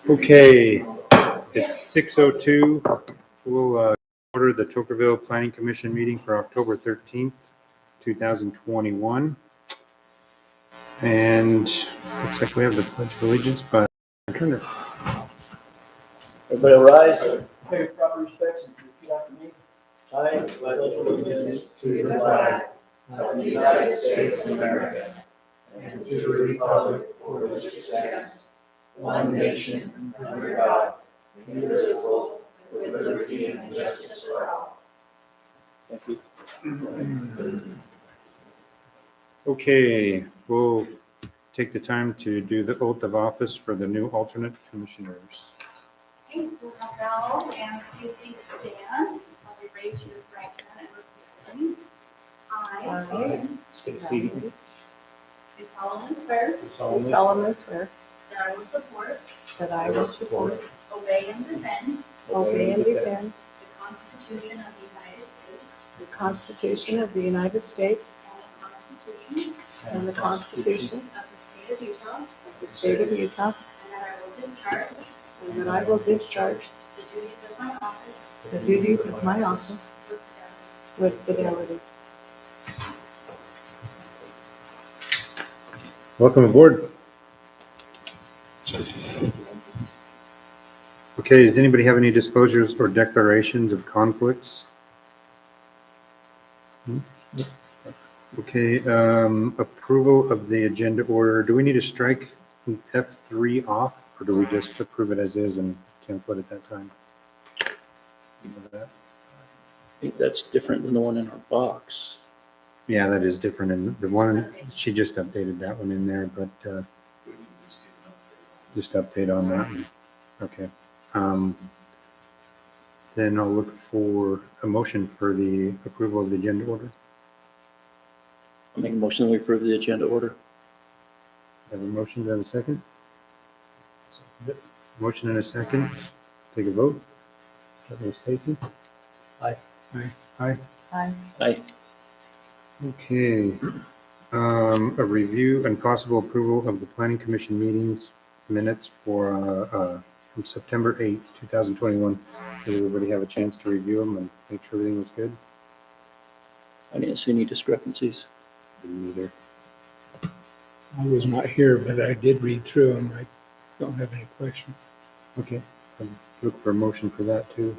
Okay, it's 6:02. We'll order the Tokerville Planning Commission meeting for October 13th, 2021. And looks like we have the Pledge of Allegiance by Turner. Everybody rise, pay proper respects and repeat after me. I pledge allegiance to the flag of the United States of America and to the republic for which it stands, one nation, under God, indivisible, with liberty and justice for all. Thank you. Okay, we'll take the time to do the oath of office for the new alternate commissioners. Okay, we'll have Val and Stacy stand. I'll raise your right hand and repeat after me. I Stacy. do solemnly swear Do solemnly swear that I will support, that I will support, obey, and defend obey, and defend the Constitution of the United States the Constitution of the United States and the Constitution and the Constitution of the State of Utah, of the State of Utah, and that I will discharge and that I will discharge the duties of my office the duties of my office with fidelity. with fidelity. Welcome aboard. Okay, does anybody have any disclosures or declarations of conflicts? Okay, approval of the agenda order. Do we need to strike F3 off, or do we just approve it as is and cancel it at that time? You know that? I think that's different than the one in our box. Yeah, that is different. And the one, she just updated that one in there, but just update on that one. Okay. Then I'll look for a motion for the approval of the agenda order. I'll make a motion that we approve the agenda order. Have a motion, do I have a second? Motion and a second. Take a vote. Start with Stacy. Aye. Aye. Aye. Aye. Aye. Okay. A review and possible approval of the planning commission meetings minutes for from September 8th, 2021. Did everybody have a chance to review them and make sure everything was good? I didn't see any discrepancies. Didn't either. I was not here, but I did read through them. I don't have any questions. Okay. Look for a motion for that too.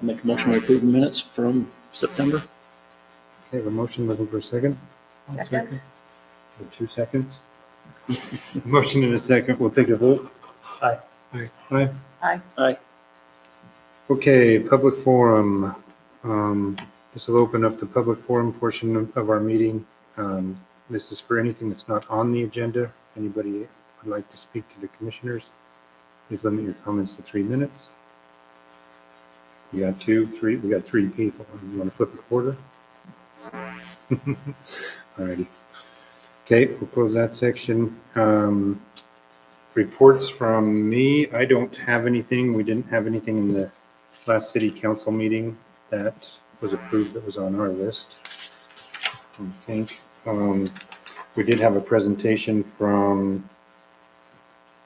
I'll make a motion to approve the minutes from September. Okay, have a motion, looking for a second. I'll Second. For 2 seconds. Motion in a second. We'll take a vote. Aye. Aye. Aye. Aye. Aye. Okay, public forum. This will open up the public forum portion of our meeting. This is for anything that's not on the agenda. Anybody would like to speak to the commissioners, please limit your comments to 3 minutes. We got 2, 3. We got 3 people. You want to flip a quarter? Alrighty. Okay, we'll close that section. Reports from me. I don't have anything. We didn't have anything in the last city council meeting that was approved that was on our list. I think we did have a presentation from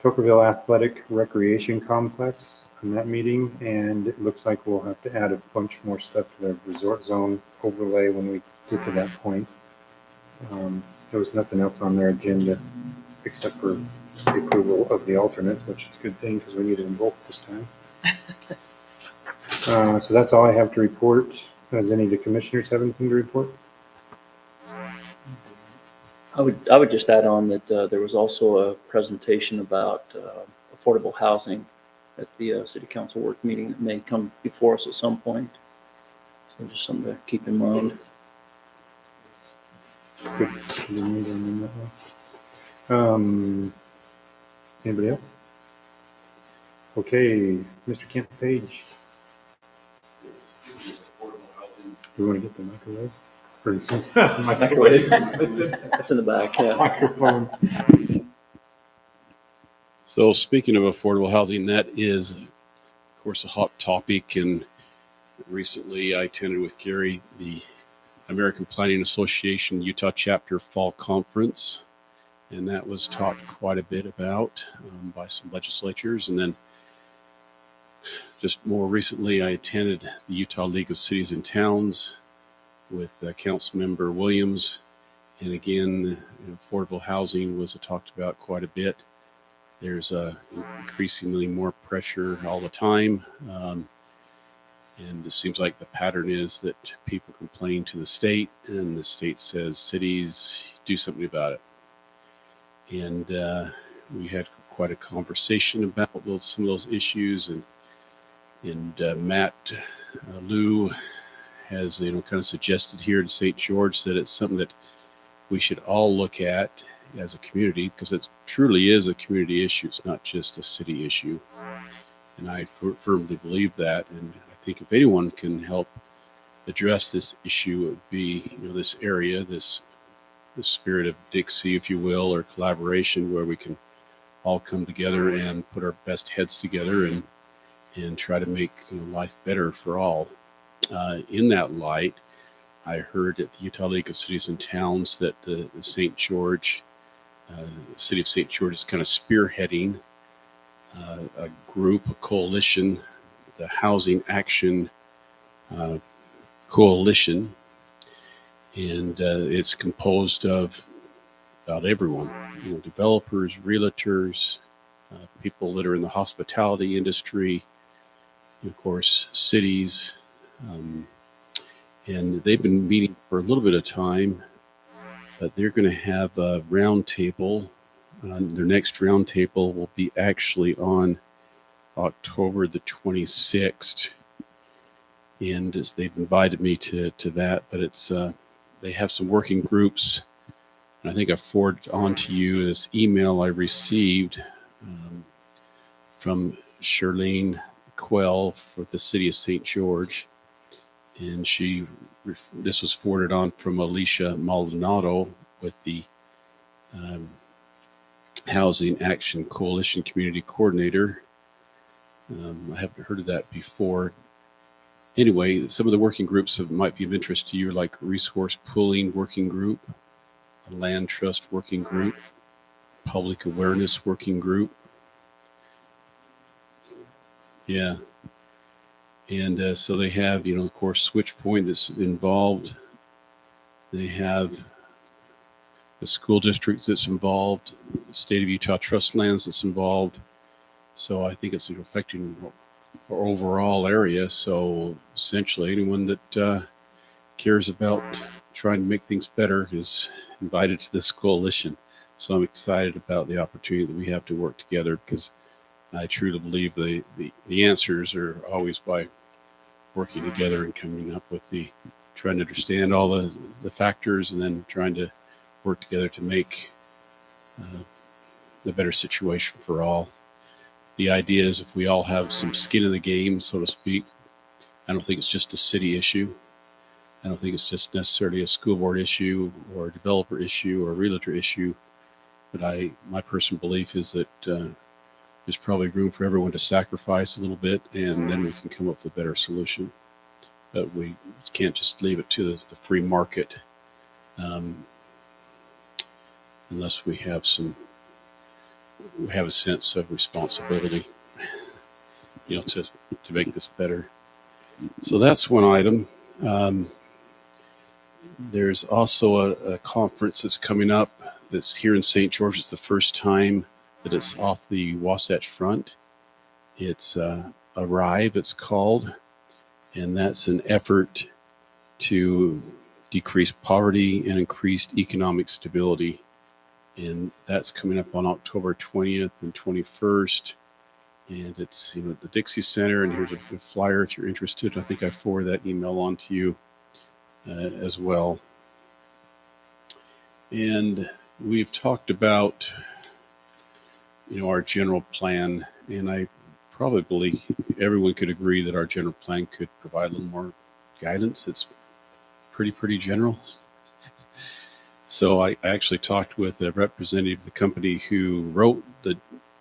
Tokerville Athletic Recreation Complex in that meeting, and it looks like we'll have to add a bunch more stuff to the resort zone overlay when we get to that point. There was nothing else on their agenda except for the approval of the alternates, which is a good thing because we needed them both this time. So that's all I have to report. Does any of the commissioners have anything to report? I would just add on that there was also a presentation about affordable housing at the city council work meeting that may come before us at some point. So just something to keep in mind. Good. Didn't need them in that one. Anybody else? Okay, Mr. Kent Page. Do we want to get the microwave? Or Microwave. That's in the back. Yeah. microphone. So speaking of affordable housing, that is, of course, a hot topic. And recently I attended with Gary the American Planning Association Utah Chapter Fall Conference. and that was talked quite a bit about by some legislatures. And then just more recently, I attended the Utah League of Cities and Towns with Councilmember Williams. And again, affordable housing was talked about quite a bit. There's increasingly more pressure all the time. And it seems like the pattern is that people complain to the state, and the state says, cities, do something about it. And we had quite a conversation about some of those issues. And Matt Liu has, kind of suggested here in St. George that it's something that we should all look at as a community, because it truly is a community issue. It's not just a city issue. And I firmly believe that. And I think if anyone can help address this issue, it would be, this area, this spirit of Dixie, if you will, or collaboration, where we can all come together and put our best heads together and try to make life better for all. In that light, I heard at the Utah League of Cities and Towns that the St. George, the city of St. George is kind of spearheading a group, a coalition, the Housing Action Coalition. And it's composed of about everyone, developers, realtors, people that are in the hospitality industry, of course, cities. And they've been meeting for a little bit of time, but they're going to have a roundtable. Their next roundtable will be actually on October the 26th. And they've invited me to that, but it's they have some working groups. And I think I forwarded on to you this email I received from Charlene Quell for the city of St. George. And this was forwarded on from Alicia Maldonado with the Housing Action Coalition Community Coordinator. I haven't heard of that before. Anyway, some of the working groups that might be of interest to you, like Resource Pooling Working Group, a Land Trust Working Group, Public Awareness Working Group. Yeah. And so they have, of course, Switchpoint that's involved. They have the school districts that's involved, the State of Utah Trust Lands that's involved. So I think it's affecting our overall area. So essentially, anyone that cares about trying to make things better is invited to this coalition. So I'm excited about the opportunity that we have to work together, because I truly believe the answers are always by working together and coming up with trying to understand all the factors, and then trying to work together to make the better situation for all. The idea is, if we all have some skin in the game, so to speak, I don't think it's just a city issue. I don't think it's just necessarily a school board issue or a developer issue or a realtor issue. But my personal belief is that there's probably room for everyone to sacrifice a little bit, and then we can come up with a better solution. But we can't just leave it to the free market unless we have a sense of responsibility, to make this better. So that's one item. There's also a conference that's coming up that's here in St. George. It's the first time that it's off the Wasatch Front. It's Arrive, it's called, and that's an effort to decrease poverty and increase economic stability. And that's coming up on October 20th and 21st. And it's at the Dixie Center, and here's a flyer if you're interested. I think I forwarded that email on to you as well. And we've talked about our general plan, and I probably believe everyone could agree that our general plan could provide a little more guidance. It's pretty general. So I actually talked with a representative of the company who wrote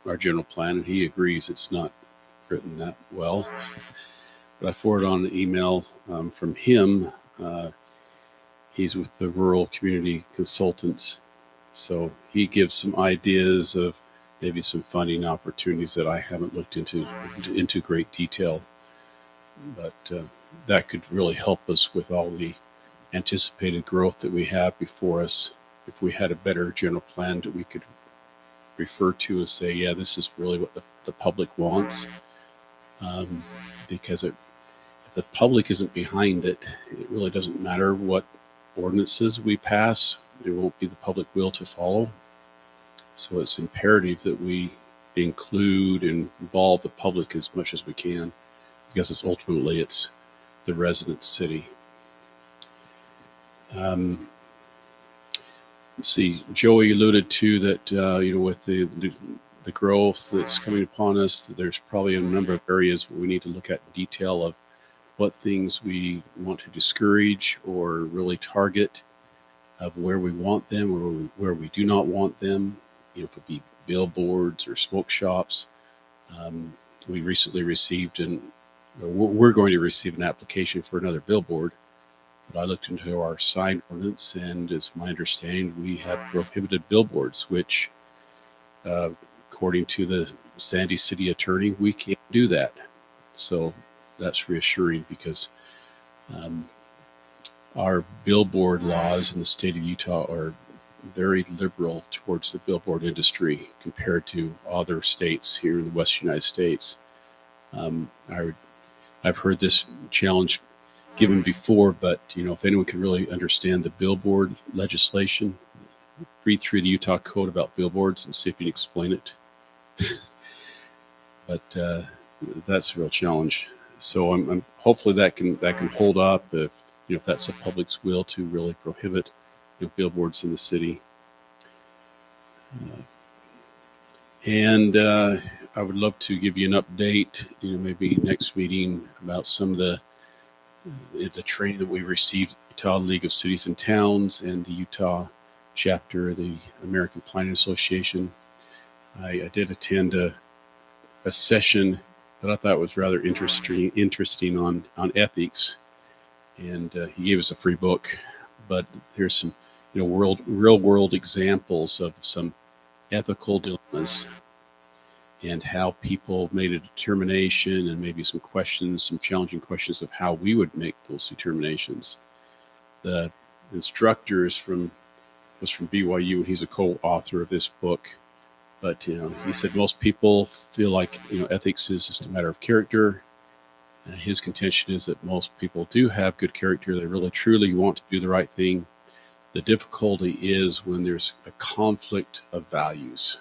our general plan, and he agrees it's not written that well. But I forwarded on an email from him. He's with the Rural Community Consultants, So he gives some ideas of maybe some funding opportunities that I haven't looked into great detail, but that could really help us with all the anticipated growth that we have before us. If we had a better general plan that we could refer to and say, yeah, this is really what the public wants, because if the public isn't behind it, it really doesn't matter what ordinances we pass. There won't be the public will to follow. So it's imperative that we include and involve the public as much as we can, because it's ultimately the resident city. See, Joey alluded to that, with the growth that's coming upon us, there's probably a number of areas where we need to look at in detail of what things we want to discourage or really target, of where we want them or where we do not want them. If it be billboards or smoke shops. We recently received we're going to receive an application for another billboard. But I looked into our sign ordinance, and it's my understanding we have prohibited billboards, which, according to the Sandy City attorney, we can't do that. So that's reassuring, because our billboard laws in the state of Utah are very liberal towards the billboard industry compared to other states here in the Western United States. I've heard this challenge given before, but if anyone can really understand the billboard legislation, read through the Utah Code about billboards and see if you can explain it. But that's a real challenge. So I'm hopefully that can hold up if that's the public's will to really prohibit billboards in the city. And I would love to give you an update, maybe next meeting, about some of the training that we received, Utah League of Cities and Towns and the Utah chapter of the American Planning Association. I did attend a session that I thought was rather interesting on ethics, and he gave us a free book. But there's some real world examples of some ethical dilemmas and how people made a determination, and maybe some challenging questions of how we would make those determinations. The instructor was from BYU, and he's a co-author of this book. But he said most people feel like ethics is just a matter of character. His contention is that most people do have good character. They really truly want to do the right thing. The difficulty is when there's a conflict of values.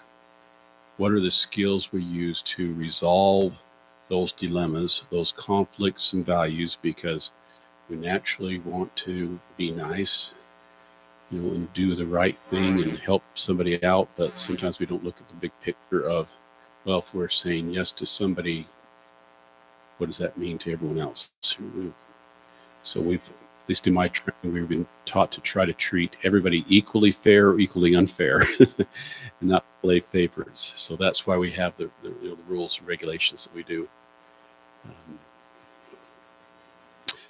What are the skills we use to resolve those dilemmas, those conflicts and values? Because we naturally want to be nice, and do the right thing and help somebody out. But sometimes we don't look at the big picture of, well, if we're saying yes to somebody, what does that mean to everyone else? So at least in my training, we've been taught to try to treat everybody equally fair or equally unfair and not play favorites. So that's why we have the rules and regulations that we do.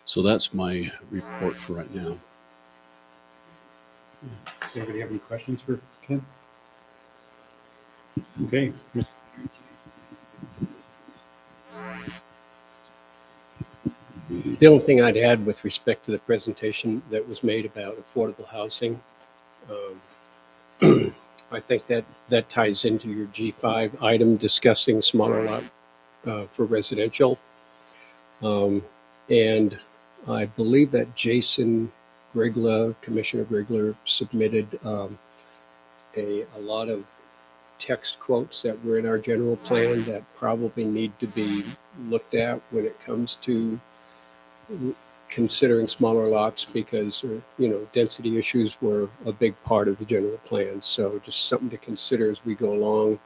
So that's my report for right now. Does anybody have any questions for Ken? Okay. The only thing I'd add with respect to the presentation that was made about affordable housing, I think that ties into your G5 item discussing smaller lot for residential. And I believe that Jason Grigla, Commissioner Grigler, submitted a lot of text quotes that were in our general plan that probably need to be looked at when it comes to considering smaller lots, because density issues were a big part of the general plan. So just something to consider as we go along.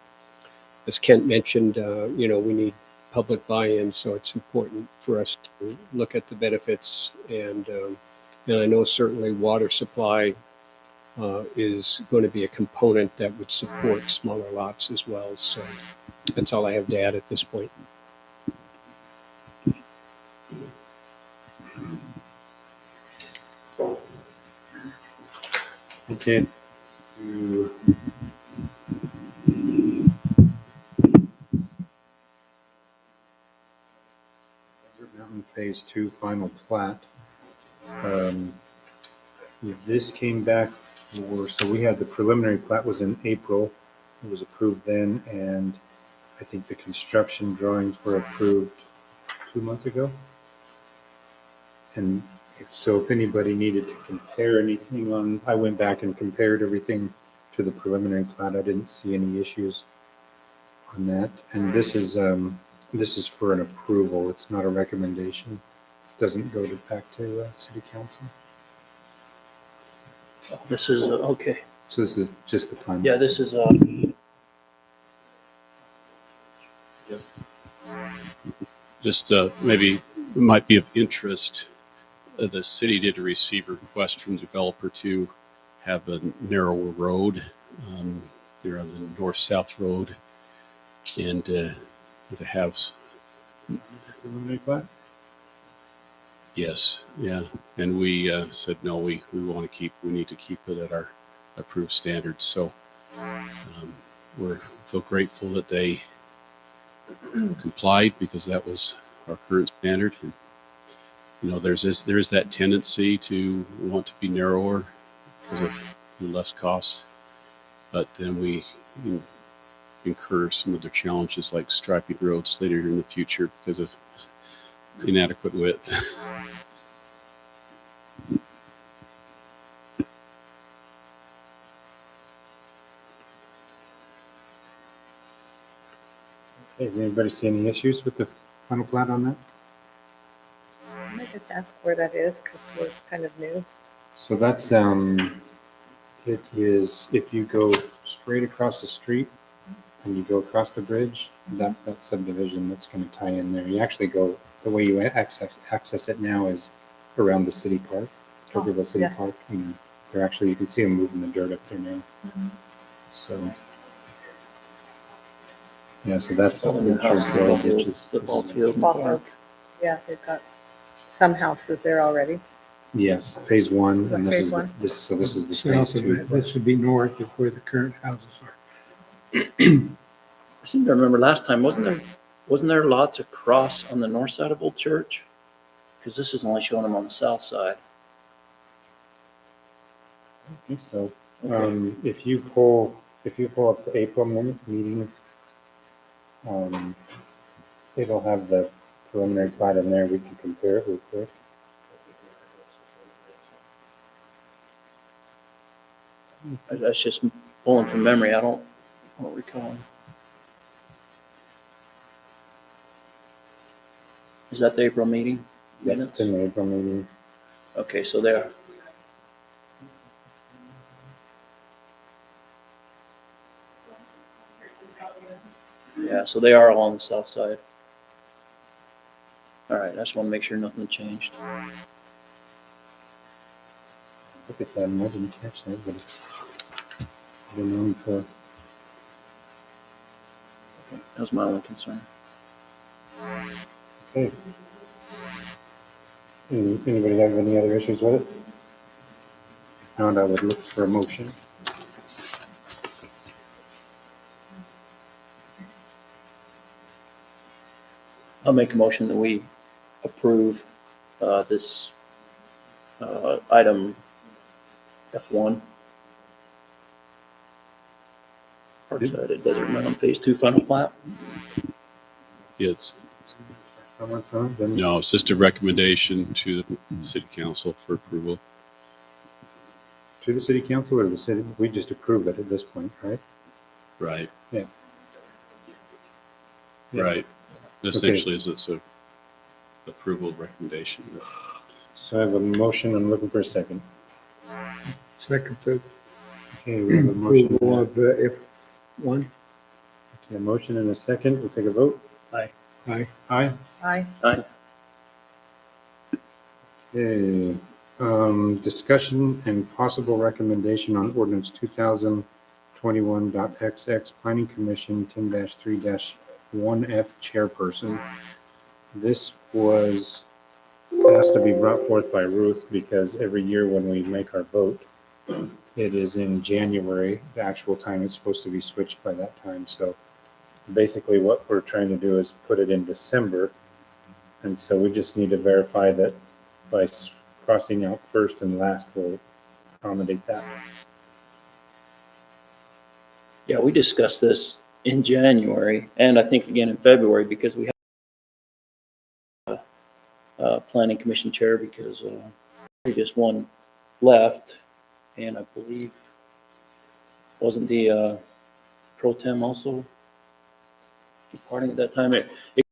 As Kent mentioned, we need public buy-in, so it's important for us to look at the benefits. And I know certainly water supply is going to be a component that would support smaller lots as well. So that's all I have to add at this point. Okay. to Desert Mountain Phase 2 final plat. This came back so we had the preliminary plat was in April. It was approved then, and I think the construction drawings were approved 2 months ago. And if anybody needed to compare anything I went back and compared everything to the preliminary plat. I didn't see any issues on that. And this is for an approval. It's not a recommendation. This doesn't go back to city council. This is, okay, So this is just the final. yeah, this is, Just maybe it might be of interest. The city did receive a request from the developer to have a narrower road. They're on the north-south road, and to have Preliminary plat? yes, yeah. And we said no. We want to we need to keep it at our approved standards. So we feel grateful that they complied, because that was our current standard. And, you know, there is that tendency to want to be narrower because of less costs, but then we incur some of the challenges like striping roads later in the future because of inadequate width. Does anybody see any issues with the final plat on that? Let me just ask where that is, because we're kind of new. So that's it is if you go straight across the street and you go across the bridge, that's that subdivision that's going to tie in there. You actually go the way you access it now is around the city park, Tuckerville City yes. Park, and they're actually you can see them moving the dirt up there now. Mhm. So yeah, so that's the Oh, your old house, church the road, ball which field, is the ball field. Ball field. Yeah, they've got some houses there already. yes, phase one, and this Phase is one. so this is the phase South of two. that, this would be north of where the current houses are. I seem to remember last time, wasn't there lots across on the north side of Old Church? Because this is only showing them on the south side. I think so. Okay. If you pull up the April meeting, it'll have the preliminary plat in there. We can compare it real quick. That's just pulling from memory. I don't recall. Is that the April meeting? It's Minutes? in the April meeting. Okay, so there. Yeah, so they are all on the south side. All right, I just want to make sure nothing changed. Look at that, and I didn't catch that, but I've been on for. Okay, that was my only concern. Okay. Anybody have any other issues with it? If not, I would look for a motion. I'll make a motion that we approve this item F1. Parkside at Desert Mountain Phase 2 final plat. It's Comments on, then no, it's just a recommendation to the city council for approval. to the city council or the city, we just approve it at this point, right? Right. Yeah. Yeah. Right. Essentially, it's a approval recommendation. So I have a motion, I'm looking for a second. Second, the Okay, we have a motion. approval of the F1. Okay, a motion and a second, we'll take a vote. Aye. Aye. Aye. Aye. Okay, discussion and possible recommendation on ordinance 2021.XX Planning Commission 10-3-1F Chairperson. This was asked to be brought forth by Ruth because every year when we make our vote, it is in January, the actual time it's supposed to be switched by that time. So basically what we're trying to do is put it in December. And so we just need to verify that by crossing out first and last will accommodate that. Yeah, we discussed this in January and I think again in February because we have a planning commission chair because previous one left. And I believe, wasn't the pro tem also departing at that time?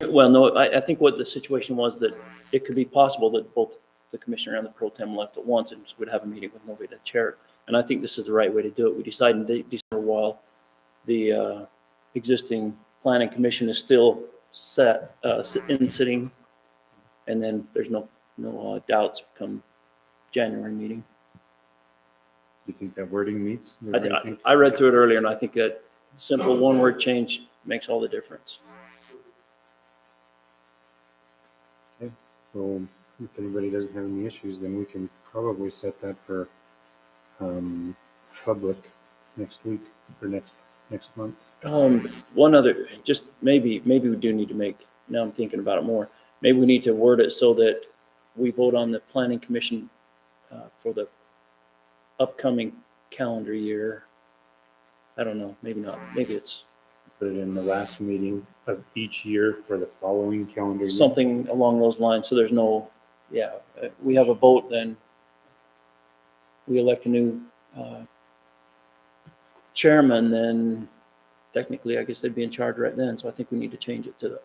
Well, no, I think what the situation was that it could be possible that both the commissioner and the pro tem left at once and would have a meeting with nobody to chair it. And I think this is the right way to do it. We decided in December while the existing planning commission is still set in sitting, and then there's no doubts come January meeting. Do you think that wording meets? I read through it earlier, and I think that simple one-word change makes all the difference. Well, if anybody doesn't have any issues, then we can probably set that for public next week or next month. One other, just maybe we do need to make, now I'm thinking about it more, maybe we need to word it so that we vote on the planning commission for the upcoming calendar year. I don't know, maybe not, maybe it's Put it in the last meeting of each year for the following calendar year. something along those lines, so there's no, we have a vote, then we elect a new chairman, then technically, I guess they'd be in charge right then, so I think we need to change it to the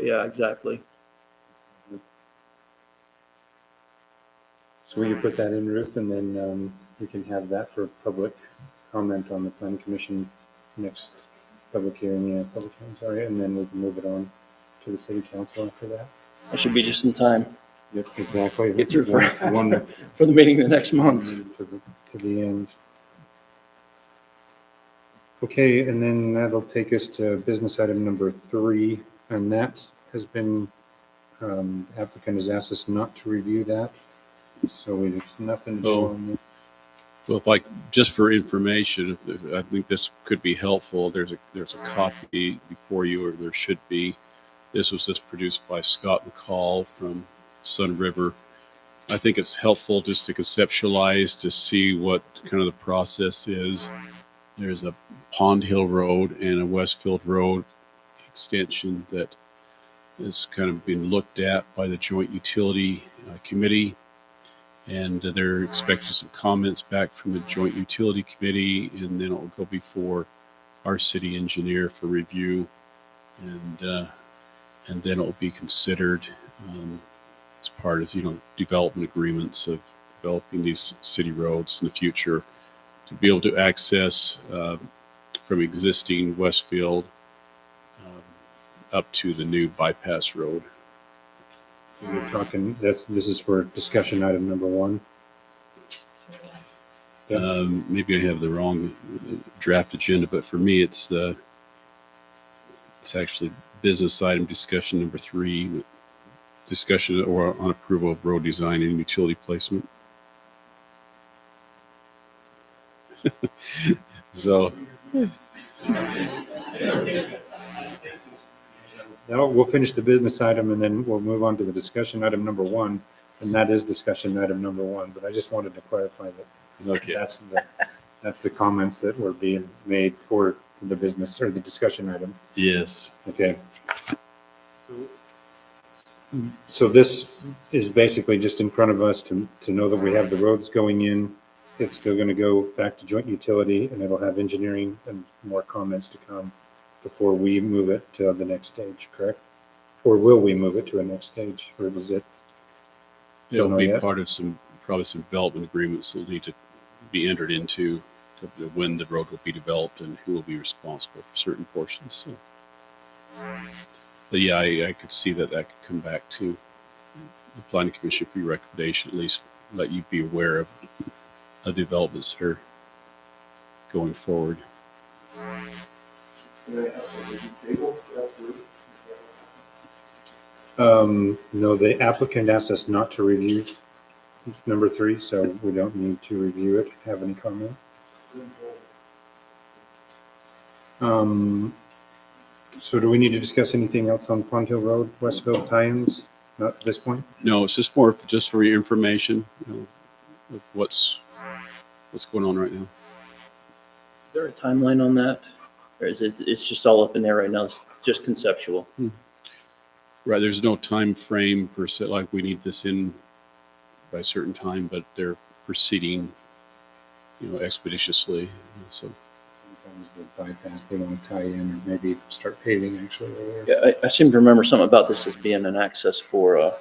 yeah, exactly. So will you put that in, Ruth, and then we can have that for public comment on the planning commission next public hearing, and then we can move it on to the city council after that. That should be just in time Yep, exactly. Get through for- one for the meeting the next month. to the end. Okay, and then that'll take us to business item number 3, and that has been, the applicant has asked us not to review that, so there's nothing to do Oh. on it. Well, just for information, if I think this could be helpful. There's a copy before you, or there should be. This was just produced by Scott McCall from Sun River. I think it's helpful just to conceptualize, to see what kind of the process is. There's a Pond Hill Road and a Westfield Road extension that has kind of been looked at by the Joint Utility Committee. And they're expecting some comments back from the Joint Utility Committee, and then it will go before our city engineer for review, and then it will be considered as part of development agreements of developing these city roads in the future to be able to access from existing Westfield up to the new bypass road. We're talking, this is for discussion item number 1. Yeah. Maybe I have the wrong draft agenda, but for me, it's actually business item discussion number 3, discussion or on approval of road design and utility placement. So Now we'll finish the business item and then we'll move on to the discussion item number 1, and that is discussion item number 1. But I just wanted to clarify that okay, that's the comments that were being made for the business or the discussion item. yes, Okay. So this is basically just in front of us to know that we have the roads going in. It's still going to go back to joint utility, and it'll have engineering and more comments to come before we move it to the next stage, correct? Or will we move it to a next stage, or is it? it'll know be yet. part of probably some development agreements that will need to be entered into to when the road will be developed and who will be responsible for certain portions. So, but yeah, I could see that could come back to the planning commission for your recommendation, at least let you be aware of developments that are going forward. No, the applicant asked us not to review number 3, so we don't need to review it. Have any comment? So do we need to discuss anything else on Pond Hill Road, Westville tie-ins? Not at this point? No, it's just more just for your information, of what's going on right now. Is there a timeline on that? Or is it, it's just all up in there right now? It's just conceptual? Right, there's no time frame per se, like we need this in by a certain time, but they're proceeding, expeditiously. So Sometimes the bypass, they want to tie in or maybe start paving actually. Over there. Yeah, I seem to remember something about this as being an access for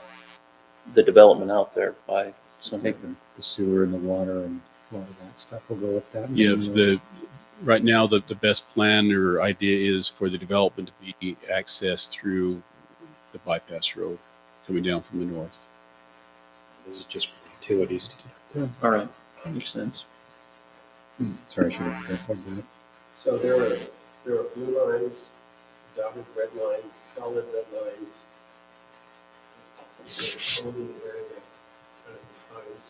the development out there by I some. think the sewer and the water and a lot of that stuff will go with that. yeah, if right now the best plan or idea is for the development to be accessed through the bypass road coming down from the north. This is just for utilities to get up All right, makes sense. there. Sorry, I should have clarified that. So there are blue lines, dotted red lines, solid red lines. It's only area kind of defines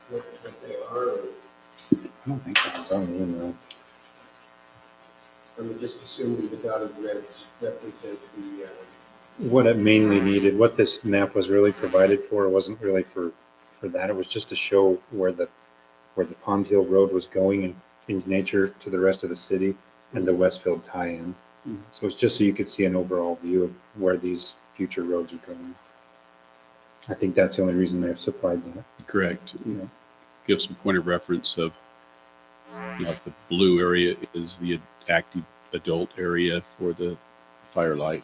what they are, or, I don't think that was on the email. I mean, just assuming the dotted reds represent the, What it mainly needed, what this map was really provided for, wasn't really for that. It was just to show where the Pond Hill Road was going in nature to the rest of the city and the Westfield tie-in. So it's just so you could see an overall view of where these future roads are going. I think that's the only reason they've supplied that. Correct. Yeah. Give some point of reference of, if the blue area is the active adult area for the Firelight.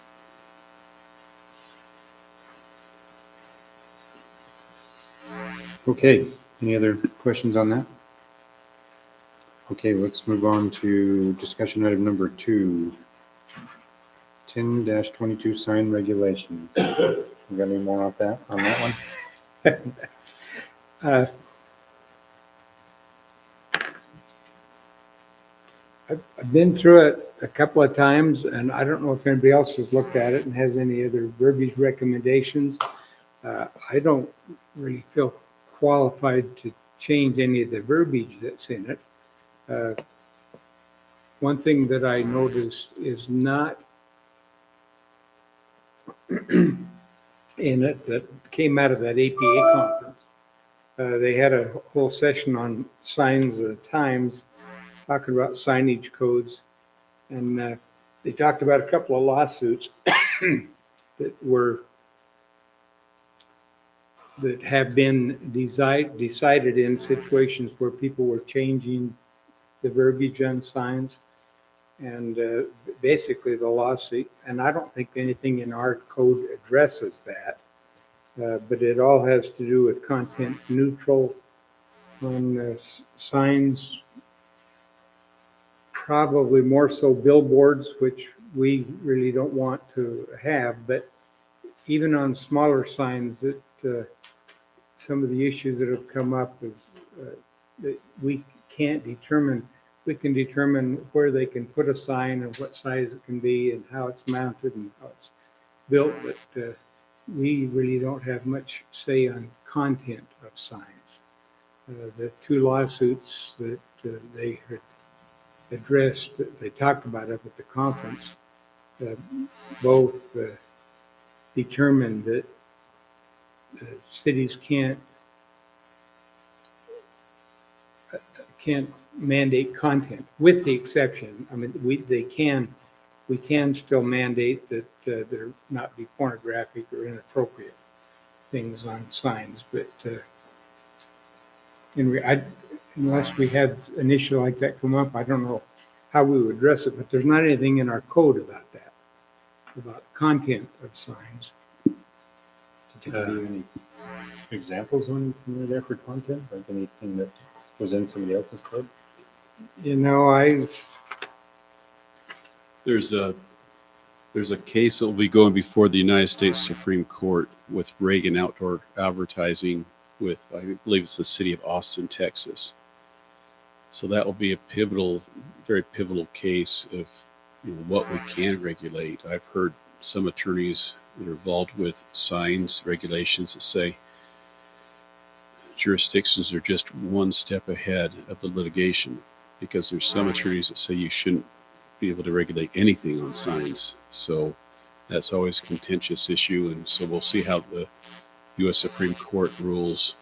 Okay, any other questions on that? Okay, let's move on to discussion item number 2. 10-22 sign regulations. You got any more on that one? I've been through it a couple of times, and I don't know if anybody else has looked at it and has any other verbiage recommendations. I don't really feel qualified to change any of the verbiage that's in it. One thing that I noticed is not in it that came out of that APA conference. They had a whole session on signs of the times, talking about signage codes, and they talked about a couple of lawsuits that have been decided in situations where people were changing the verbiage on signs. And basically the lawsuit, and I don't think anything in our code addresses that, but it all has to do with content neutral on signs, probably more so billboards, which we really don't want to have, but even on smaller signs, that some of the issues that have come up is that we can determine where they can put a sign and what size it can be and how it's mounted and how it's built, but we really don't have much say on content of signs. The 2 lawsuits that they had addressed, they talked about up at the conference, both determined that cities can't mandate content, with the exception, I mean, we can still mandate that there not be pornographic or inappropriate things on signs, but unless we had an issue like that come up, I don't know how we would address it, but there's not anything in our code about that, about content of signs. Did you give any examples when you were there for content, like anything that was in somebody else's code? You know, There's a case that will be going before the United States Supreme Court with Reagan Outdoor Advertising with, I believe it's the city of Austin, Texas. So that will be a very pivotal case of what we can regulate. I've heard some attorneys that are involved with signs, regulations that say jurisdictions are just one step ahead of the litigation, because there's some attorneys that say you shouldn't be able to regulate anything on signs. So that's always a contentious issue, and so we'll see how the U.S. Supreme Court rules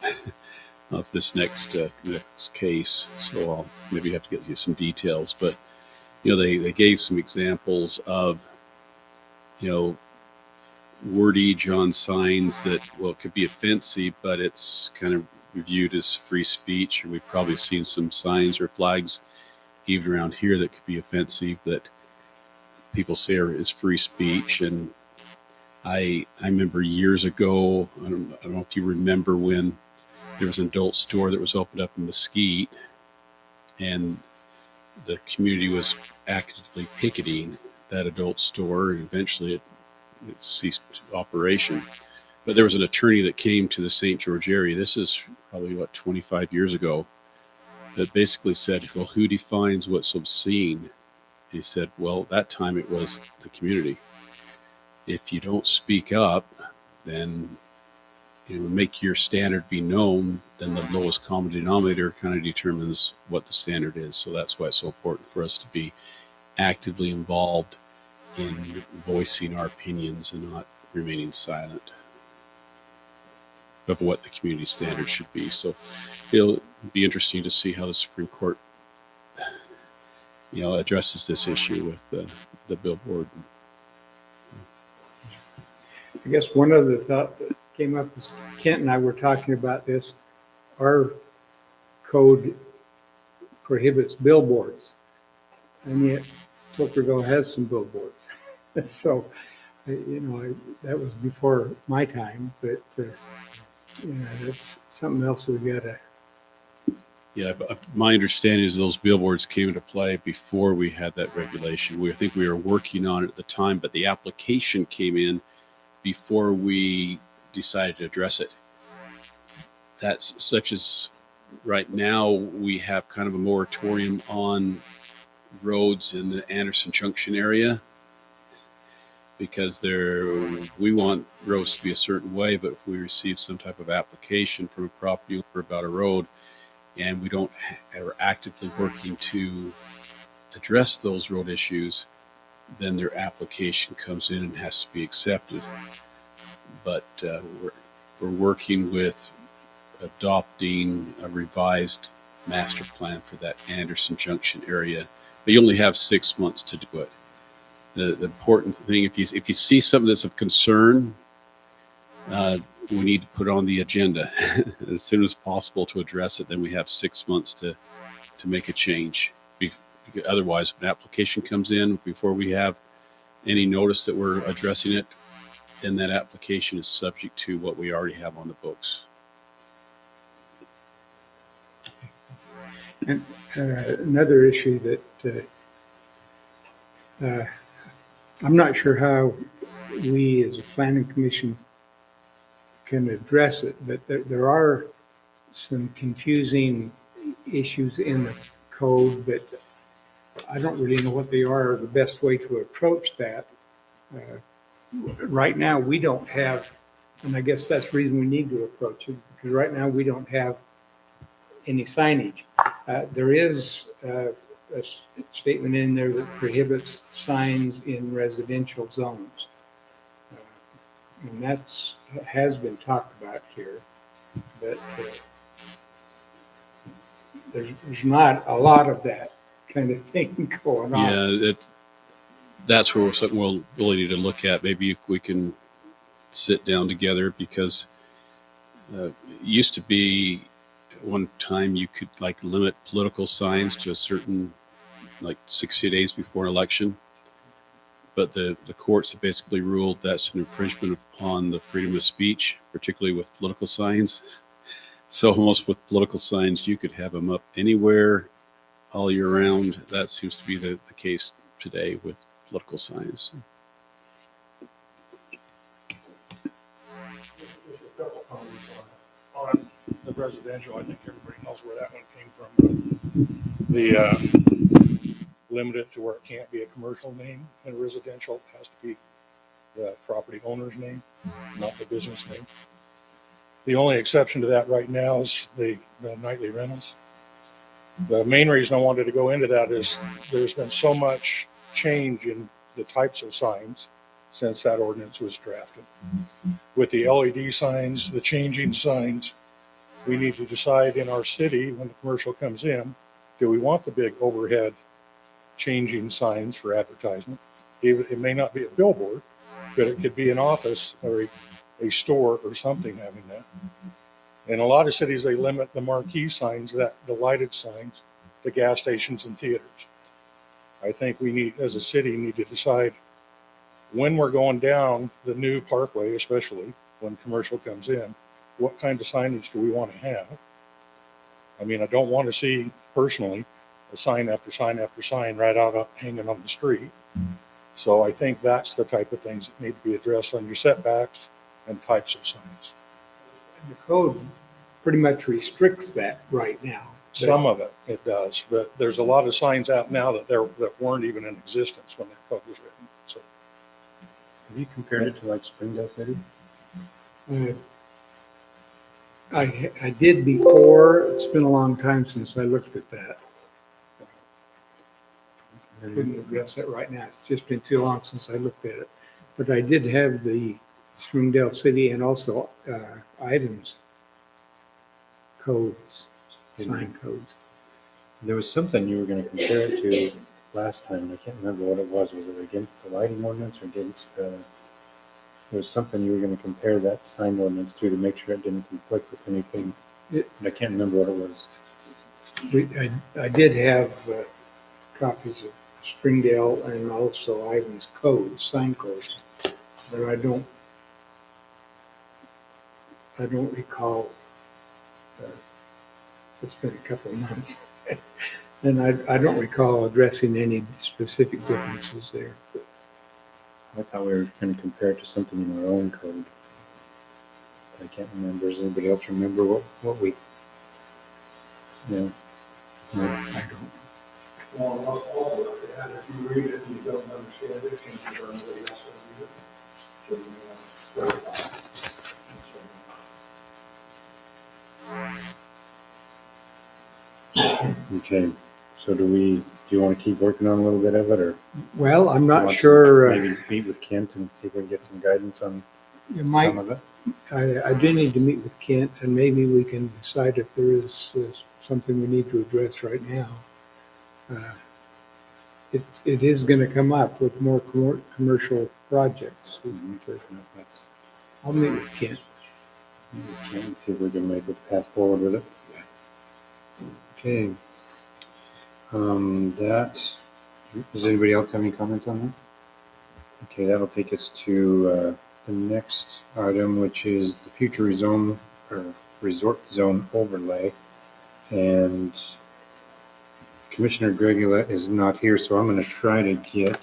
of this next case. So I'll maybe have to get you some details, but they gave some examples of wordage on signs that could be offensive, but it's kind of viewed as free speech. Or we've probably seen some signs or flags even around here that could be offensive that people say is free speech. And I remember years ago, I don't know if you remember, when there was an adult store that was opened up in Mesquite, and the community was actively picketing that adult store, and eventually it ceased operation. But there was an attorney that came to the St. George area. This is probably 25 years ago. That basically said, well, who defines what's obscene? He said, well, that time it was the community. If you don't speak up, then make your standard be known, then the lowest common denominator kind of determines what the standard is. So that's why it's so important for us to be actively involved in voicing our opinions and not remaining silent of what the community standard should be. So it'll be interesting to see how the Supreme Court addresses this issue with the billboard. I guess one other thought that came up is Kent and I were talking about this. Our code prohibits billboards, and yet Tokerville has some billboards. So, that was before my time, but that's something else we gotta. Yeah, but my understanding is those billboards came into play before we had that regulation. I think we were working on it at the time, but the application came in before we decided to address it. That's such as right now we have kind of a moratorium on roads in the Anderson Junction area, because we want roads to be a certain way, but if we receive some type of application from a property owner about a road and we don't are actively working to address those road issues, then their application comes in and has to be accepted. But we're working with adopting a revised master plan for that Anderson Junction area, but you only have 6 months to do it. The important thing, if you see something that's of concern, we need to put it on the agenda as soon as possible to address it. Then we have 6 months to make a change. Otherwise, if an application comes in before we have any notice that we're addressing it, then that application is subject to what we already have on the books. And another issue that I'm not sure how we as a planning commission can address it, but there are some confusing issues in the code, but I don't really know what they are or the best way to approach that. Right now, we don't have, and I guess that's the reason we need to approach it, because right now we don't have any signage. There is a statement in there that prohibits signs in residential zones. And that's has been talked about here, but there's not a lot of that kind of thing going on. Yeah, that's where something we'll really need to look at. Maybe if we can sit down together, because it used to be one time you could limit political signs to a certain 60 days before an election. But the courts have basically ruled that's an infringement upon the freedom of speech, particularly with political signs. So almost with political signs, you could have them up anywhere all year round. That seems to be the case today with political signs. Just a couple comments on the residential. I think everybody knows where that one came from. The limit it to where it can't be a commercial name, and residential has to be the property owner's name, not the business name. The only exception to that right now is the nightly rentals. The main reason I wanted to go into that is there's been so much change in the types of signs since that ordinance was drafted. With the LED signs, the changing signs, we need to decide in our city when the commercial comes in, do we want the big overhead changing signs for advertisement? It may not be a billboard, but it could be an office or a store or something having that. In a lot of cities, they limit the marquee signs, the lighted signs, to gas stations and theaters. I think we need, as a city, need to decide when we're going down the new parkway, especially when commercial comes in, what kind of signage do we want to have? I mean, I don't want to see personally a sign after sign after sign right out up hanging on the street. So I think that's the type of things that need to be addressed on your setbacks and types of signs. The code pretty much restricts that right now. Some of it does, but there's a lot of signs out now that weren't even in existence when that code was written. So Have you compared it to like Springdale City? I did before. It's been a long time since I looked at that. I couldn't address it right now. It's just been too long since I looked at it. But I did have the Springdale City and also items codes, sign codes. There was something you were going to compare it to last time, and I can't remember what it was. Was it against the lighting ordinance or against, there was something you were going to compare that sign ordinance to make sure it didn't conflict with anything. And I can't remember what it was. I did have copies of Springdale and also items codes, sign codes, but I don't recall. It's been a couple of months, and I don't recall addressing any specific differences there. I thought we were going to compare it to something in our own code. I can't remember. Does anybody else remember what we? Yeah. No. I don't. Well, also look at that, if you read it and you don't understand it, can you learn what else read it? So you may want to clarify. Okay. So do you want to keep working on a little bit of it, or Well, I'm you not want to sure. maybe meet with Kent and see if we can get some guidance on You might. some of it? I do need to meet with Kent, and maybe we can decide if there is something we need to address right now. It is going to come up with more commercial projects. Let's I'll meet with Kent. meet with Kent and see if we can make a path forward with it. Okay. Does anybody else have any comments on that? Okay, that'll take us to the next item, which is the future zone or resort zone overlay. And Commissioner Gregula is not here, so I'm going to try to get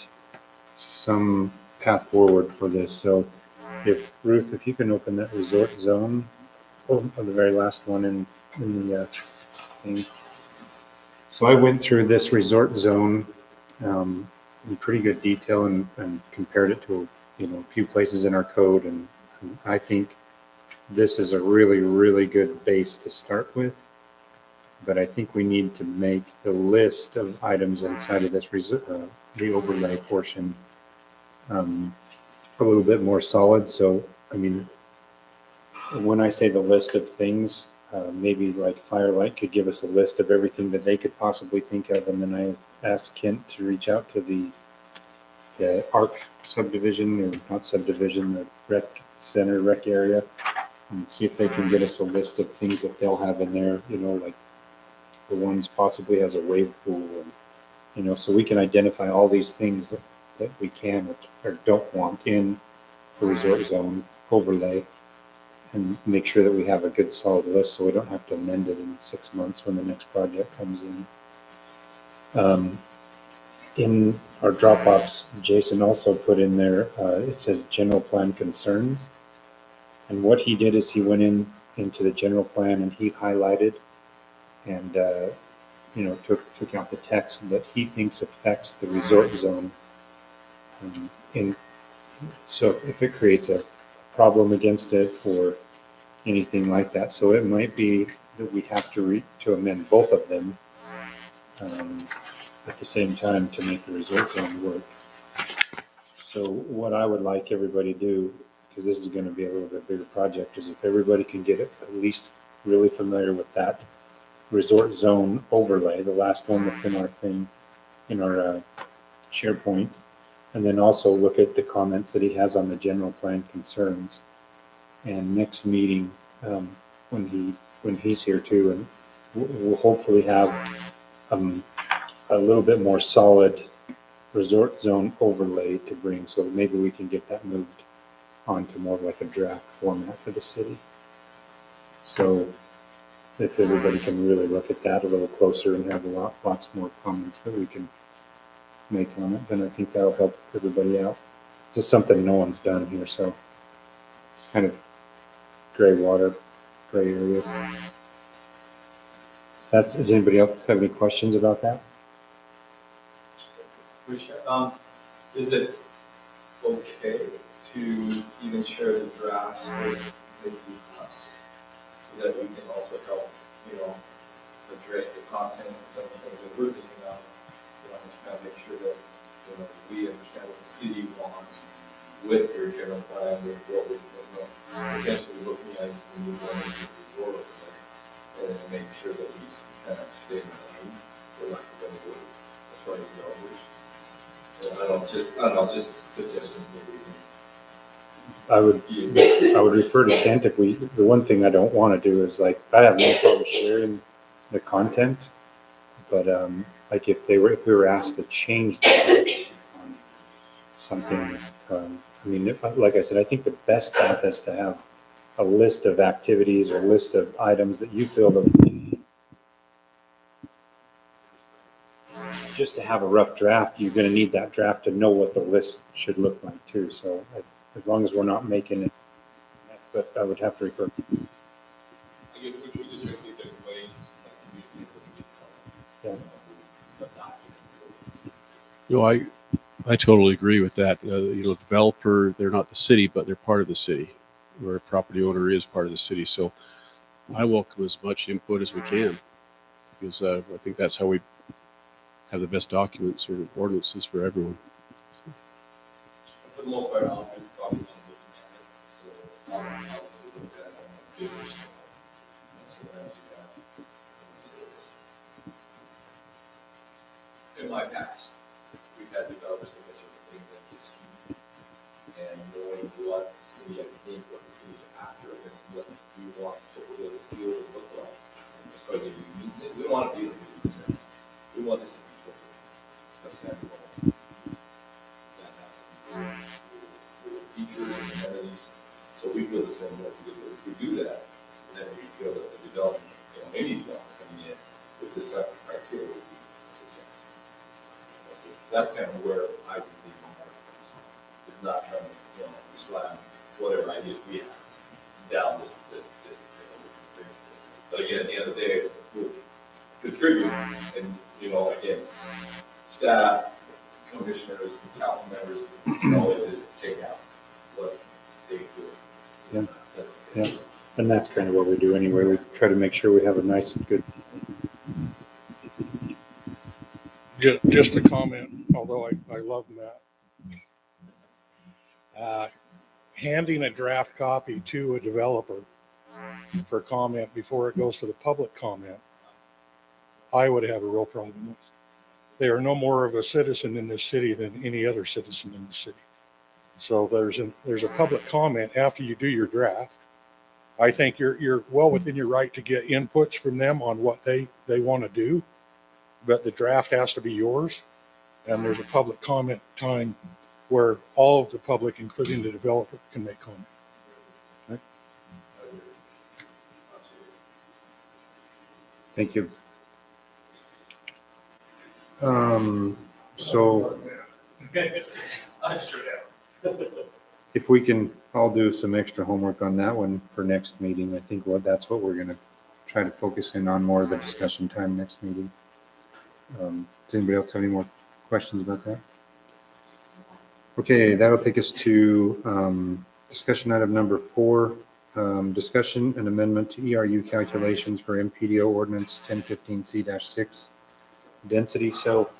some path forward for this. So if Ruth, if you can open that resort zone, or the very last one in the thing. So I went through this resort zone in pretty good detail and compared it to a few places in our code, and I think this is a really, really good base to start with. But I think we need to make the list of items inside of this the overlay portion a little bit more solid. So, I mean, when I say the list of things, maybe like Firelight could give us a list of everything that they could possibly think of, and then I asked Kent to reach out to the ARC subdivision, or not subdivision, the rec area, and see if they can get us a list of things that they'll have in there, like the ones possibly has a wave pool, and so we can identify all these things that we can or don't want in the resort zone overlay, and make sure that we have a good solid list so we don't have to amend it in 6 months when the next project comes in. In our Dropbox, Jason also put in there, it says general plan concerns. And what he did is he went into the general plan and he highlighted and took out the text that he thinks affects the resort zone. And So if it creates a problem against it or anything like that, so it might be that we have to amend both of them at the same time to make the resort zone work. So what I would like everybody to do, because this is going to be a little bit bigger project, is if everybody can get at least really familiar with that resort zone overlay, the last one that's in our thing, in our SharePoint, and then also look at the comments that he has on the general plan concerns. And next meeting, when he's here too, and we'll hopefully have a little bit more solid resort zone overlay to bring, so that maybe we can get that moved onto more like a draft format for the city. So if everybody can really look at that a little closer and have lots more comments that we can make on it, then I think that'll help everybody out. This is something no one's done here, so it's kind of gray water, gray area. Does anybody else have any questions about that? Is it okay to even share the drafts with maybe us so that we can also help, address the content and some of the things that we're thinking of? Just trying to make sure that, we understand what the city wants with your general plan, with what we're potentially looking at when we go into the resort, and make sure that we kind of stay in line, for lack of any word, as far as developers. I don't know, just suggesting maybe. I would refer to Kent if the one thing I don't want to do is I have no problem sharing the content, but like if we were asked to change on something, like I said, I think the best path is to have a list of activities or list of items that you feel that just to have a rough draft, you're going to need that draft to know what the list should look like too. So as long as we're not making it, but I would have to refer. I guess we just try to see if there's ways like communicate with I totally agree with that. Developer, they're not the city, but they're part of the city, where a property owner is part of the city. So I welcome as much input as we can, because I think that's how we have the best documents or ordinances for everyone. For the most part, I'll be probably not looking at it, so I'll obviously look at it on a bigger scale. And so as you have, in my past, we've had developers look at certain things that get skewed, and knowing what the city, I think, what the city's after, and what we want to the field to look like. As far as the uniqueness, we don't want to be the uniqueness. We want this to be totally. That's kind of what that has features and amenities. So we feel the same way, because if we do that, then we feel that the development, any development coming in with this type of criteria will be a success. So that's kind of where I believe in our is not trying to, slam whatever ideas we have down this thing. But again, at the end of the day, we'll contribute, and again, staff, commissioners, council members can always just take out what they feel. Yeah. And that's kind of what we do anyway. We try to make sure we have a nice, good. Just a comment, although I love Matt. Handing a draft copy to a developer for comment before it goes to the public comment, I would have a real problem with. They are no more of a citizen in this city than any other citizen in the city. So there's a public comment after you do your draft. I think you're well within your right to get inputs from them on what they want to do, but the draft has to be yours. And there's a public comment time where all of the public, including the developer, can make comment. Okay. Thank you. So if we can all do some extra homework on that one for next meeting, I think that's what we're going to try to focus in on more of the discussion time next meeting. Does anybody else have any more questions about that? Okay, that'll take us to discussion item number 4, discussion and amendment to ERU calculations for MPDO ordinance 1015C-6 density. So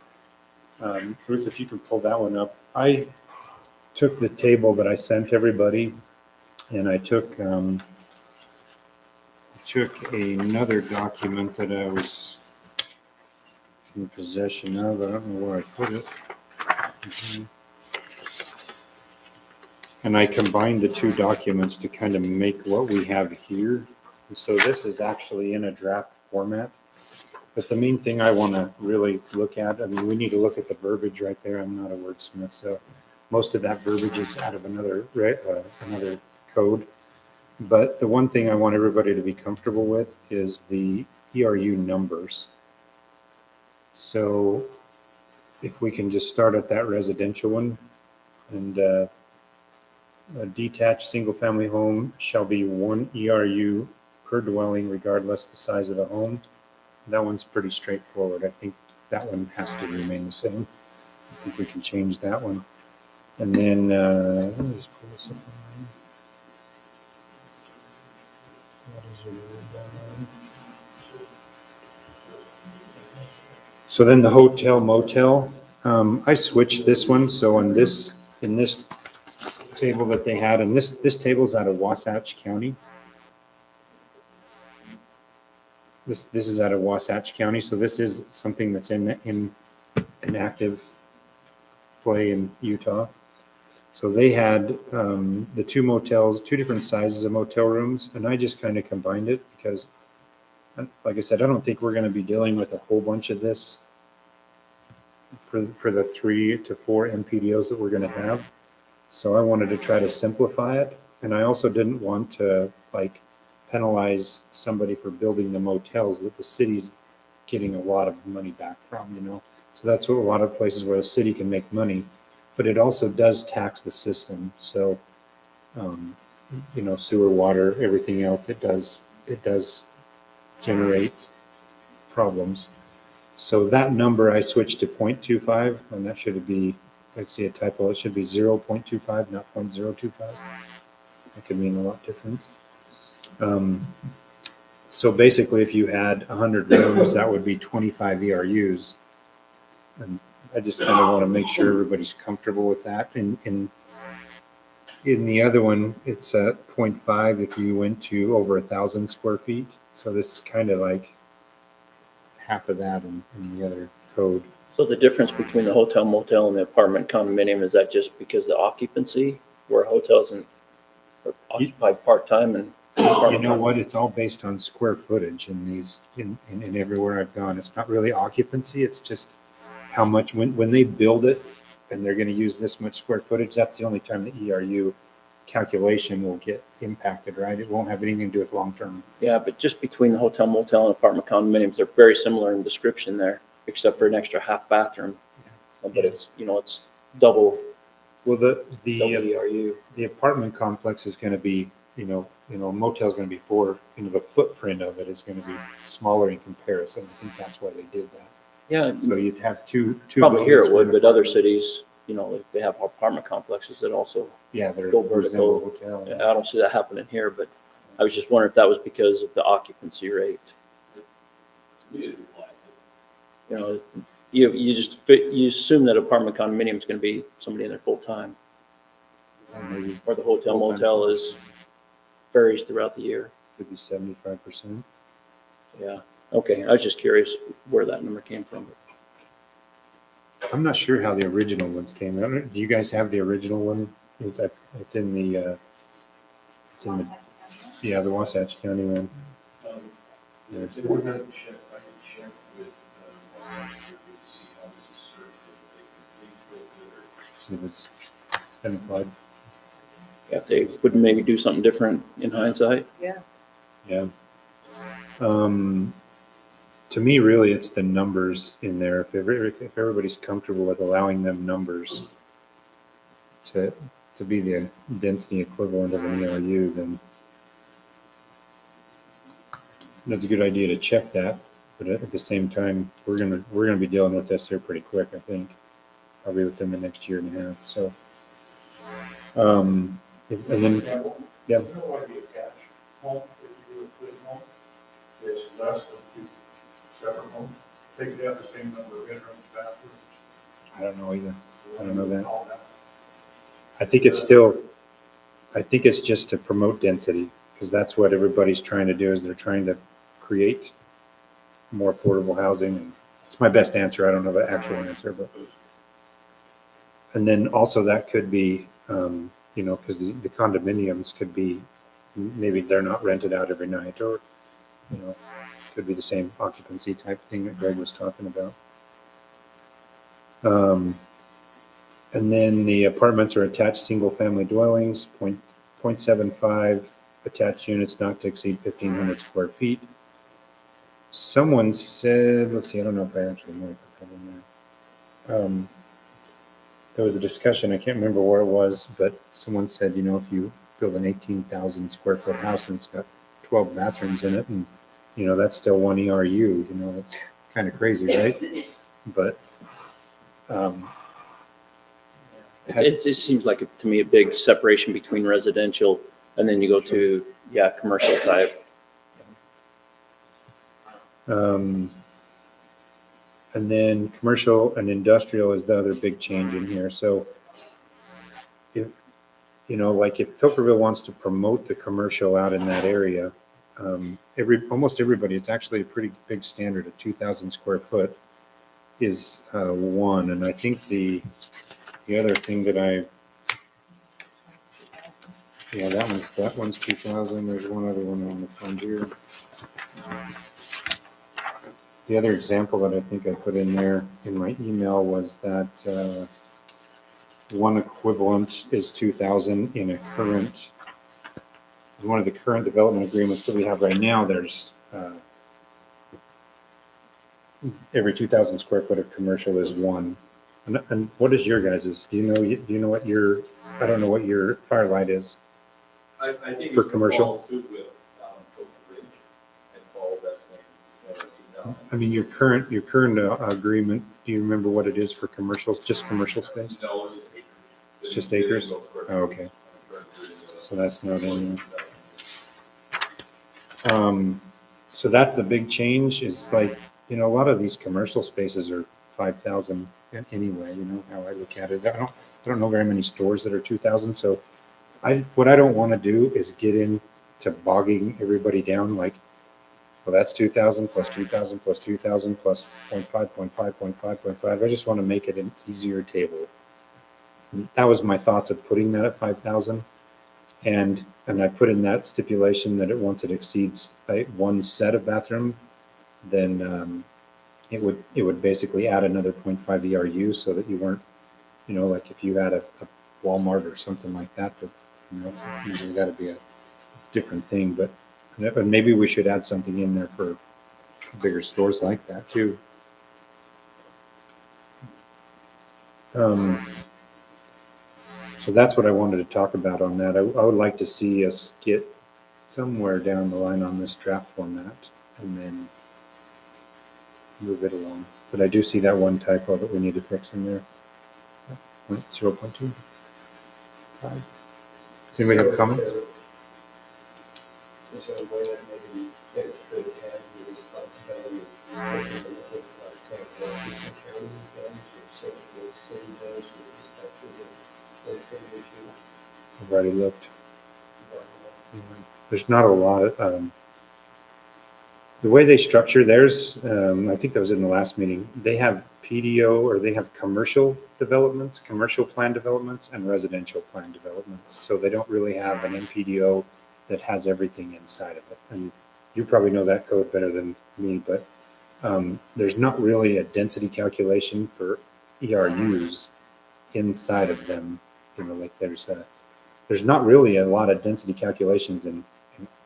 Ruth, if you can pull that one up. I took the table that I sent everybody and I took another document that I was in possession of. I don't know where I put it. And I combined the two documents to kind of make what we have here. And so this is actually in a draft format. But the main thing I want to really look at, I mean, we need to look at the verbiage right there. I'm not a wordsmith, so most of that verbiage is out of another code. But the one thing I want everybody to be comfortable with is the ERU numbers. So if we can just start at that residential one, and a detached single-family home shall be 1 ERU per dwelling regardless the size of the home. That one's pretty straightforward. I think that one has to remain the same. I think we can change that one. And then, let me just pull this up. So then the hotel motel, I switched this one. So in this table that they had, and this table's out of Wasatch County. This is out of Wasatch County, so this is something that's in an active play in Utah. So they had the two motels, two different sizes of motel rooms, and I just kind of combined it because, like I said, I don't think we're going to be dealing with a whole bunch of this for the 3 to 4 MPDOs that we're going to have. So I wanted to try to simplify it, and I also didn't want to penalize somebody for building the motels that the city's getting a lot of money back from, you know. So that's what a lot of places where the city can make money, but it also does tax the system. So, you know, sewer, water, everything else, it does generate problems. So that number I switched to 0.25, and that should be, I see a typo, it should be 0.25, not 0.025. That could mean a lot difference. So basically, if you had 100 rooms, that would be 25 ERUs. And I just kind of want to make sure everybody's comfortable with that. In the other one, it's at 0.5 if you went to over 1,000 square feet. So this is kind of like half of that in the other code. So the difference between the hotel motel and the apartment condominium, is that just because the occupancy, where hotels are occupied part-time and You know what? It's all based on square footage in these, in everywhere I've gone. It's not really occupancy. It's just how much, when they build it and they're going to use this much square footage, that's the only time the ERU calculation will get impacted, right? It won't have anything to do with long-term. Yeah, but just between the hotel motel and apartment condominiums, they're very similar in description there, except for an extra half bathroom. But it's, you know, it's double Well, the ERU. the apartment complex is going to be, you know, motel is going to be 4, you know, the footprint of it is going to be smaller in comparison. I think that's why they did that. Yeah, So you'd have two. probably here it buildings would, for an but other apartment. cities, you know, they have apartment complexes that also, Yeah, they're go resemble vertical. hotel. I don't see that happening here, but I was just wondering if that was because of the occupancy rate. You know, you assume that apartment condominium is going to be somebody in there full time, Maybe or the hotel Full-time. motel varies throughout the year. could be 75%. Yeah. Okay. I was just curious where that number came from. I'm not sure how the original ones came. Do you guys have the original one? It's in the, the Wasatch County one. There's If we had check, I could check with, to see how this is served, if they can please go through See if it's been applied. If they would maybe do something different in hindsight. Yeah. To me, really, it's the numbers in there. If everybody's comfortable with allowing them numbers to be the density equivalent of an ERU, then that's a good idea to check that. But at the same time, we're gonna be dealing with this here pretty quick, I think, probably within the next year and a half. So And then, yeah. You don't want to be attached home, if you do a twin home, it's less than two separate homes. They could have the same number of bedrooms, bathrooms. I don't know either. I don't know that. all that. I think it's just to promote density, because that's what everybody's trying to do, is they're trying to create more affordable housing. And it's my best answer. I don't know the actual answer, but. And then also that could be, because the condominiums could be, maybe they're not rented out every night, or, could be the same occupancy type thing that Greg was talking about. And then the apartments are attached single-family dwellings, 0.75 attached units not to exceed 1,500 square feet. Someone said, let's see, I don't know if I actually know if I put in there. There was a discussion, I can't remember where it was, but someone said, if you build an 18,000 square foot house and it's got 12 bathrooms in it, and, that's still one ERU, that's kind of crazy, right? But, It just seems like, to me, a big separation between residential and then you go to, commercial type. and then commercial and industrial is the other big change in here. So if, like if Tokerville wants to promote the commercial out in that area, almost everybody, it's actually a pretty big standard of 2,000 square foot is one. And I think the other thing that that one's 2,000. There's one other one on the front here. The other example that I think I put in there in my email was that one equivalent is 2,000 in one of the current development agreements that we have right now. There's every 2,000 square foot of commercial is one. And what is your guys's? Do you know what I don't know what your Firelight is. I think For we should commercial? follow suit with Token Ridge and follow that same 2,000. I mean, your current agreement, do you remember what it is for commercials, just commercial space? No, it's just acres. It's just acres? Oh, okay. So that's not in there. So that's the big change, is like, a lot of these commercial spaces are 5,000 anyway, how I look at it. I don't know very many stores that are 2,000. So what I don't want to do is get into bogging everybody down like, well, that's 2,000 plus 2,000 plus 2,000 plus 0.5, 0.5, 0.5, 0.5. I just want to make it an easier table. And that was my thoughts of putting that at 5,000. And I put in that stipulation that once it exceeds one set of bathroom, then it would basically add another 0.5 ERU, so that you weren't, like if you had a Walmart or something like that, usually that'd be a different thing. But maybe we should add something in there for bigger stores like that too. So that's what I wanted to talk about on that. I would like to see us get somewhere down the line on this draft format and then move it along. But I do see that one typo that we need to fix in there. 0.2. Does anybody have comments? Is there a way that maybe it could have the responsibility of working with Washington County does, or say the city does with respect to this density issue? I've already looked. There's not a lot of, the way they structure theirs, I think that was in the last meeting, they have PDO, or they have commercial developments, commercial plan developments, and residential plan developments. So they don't really have an MPDO that has everything inside of it. And you probably know that code better than me, but there's not really a density calculation for ERUs inside of them. Like there's not really a lot of density calculations in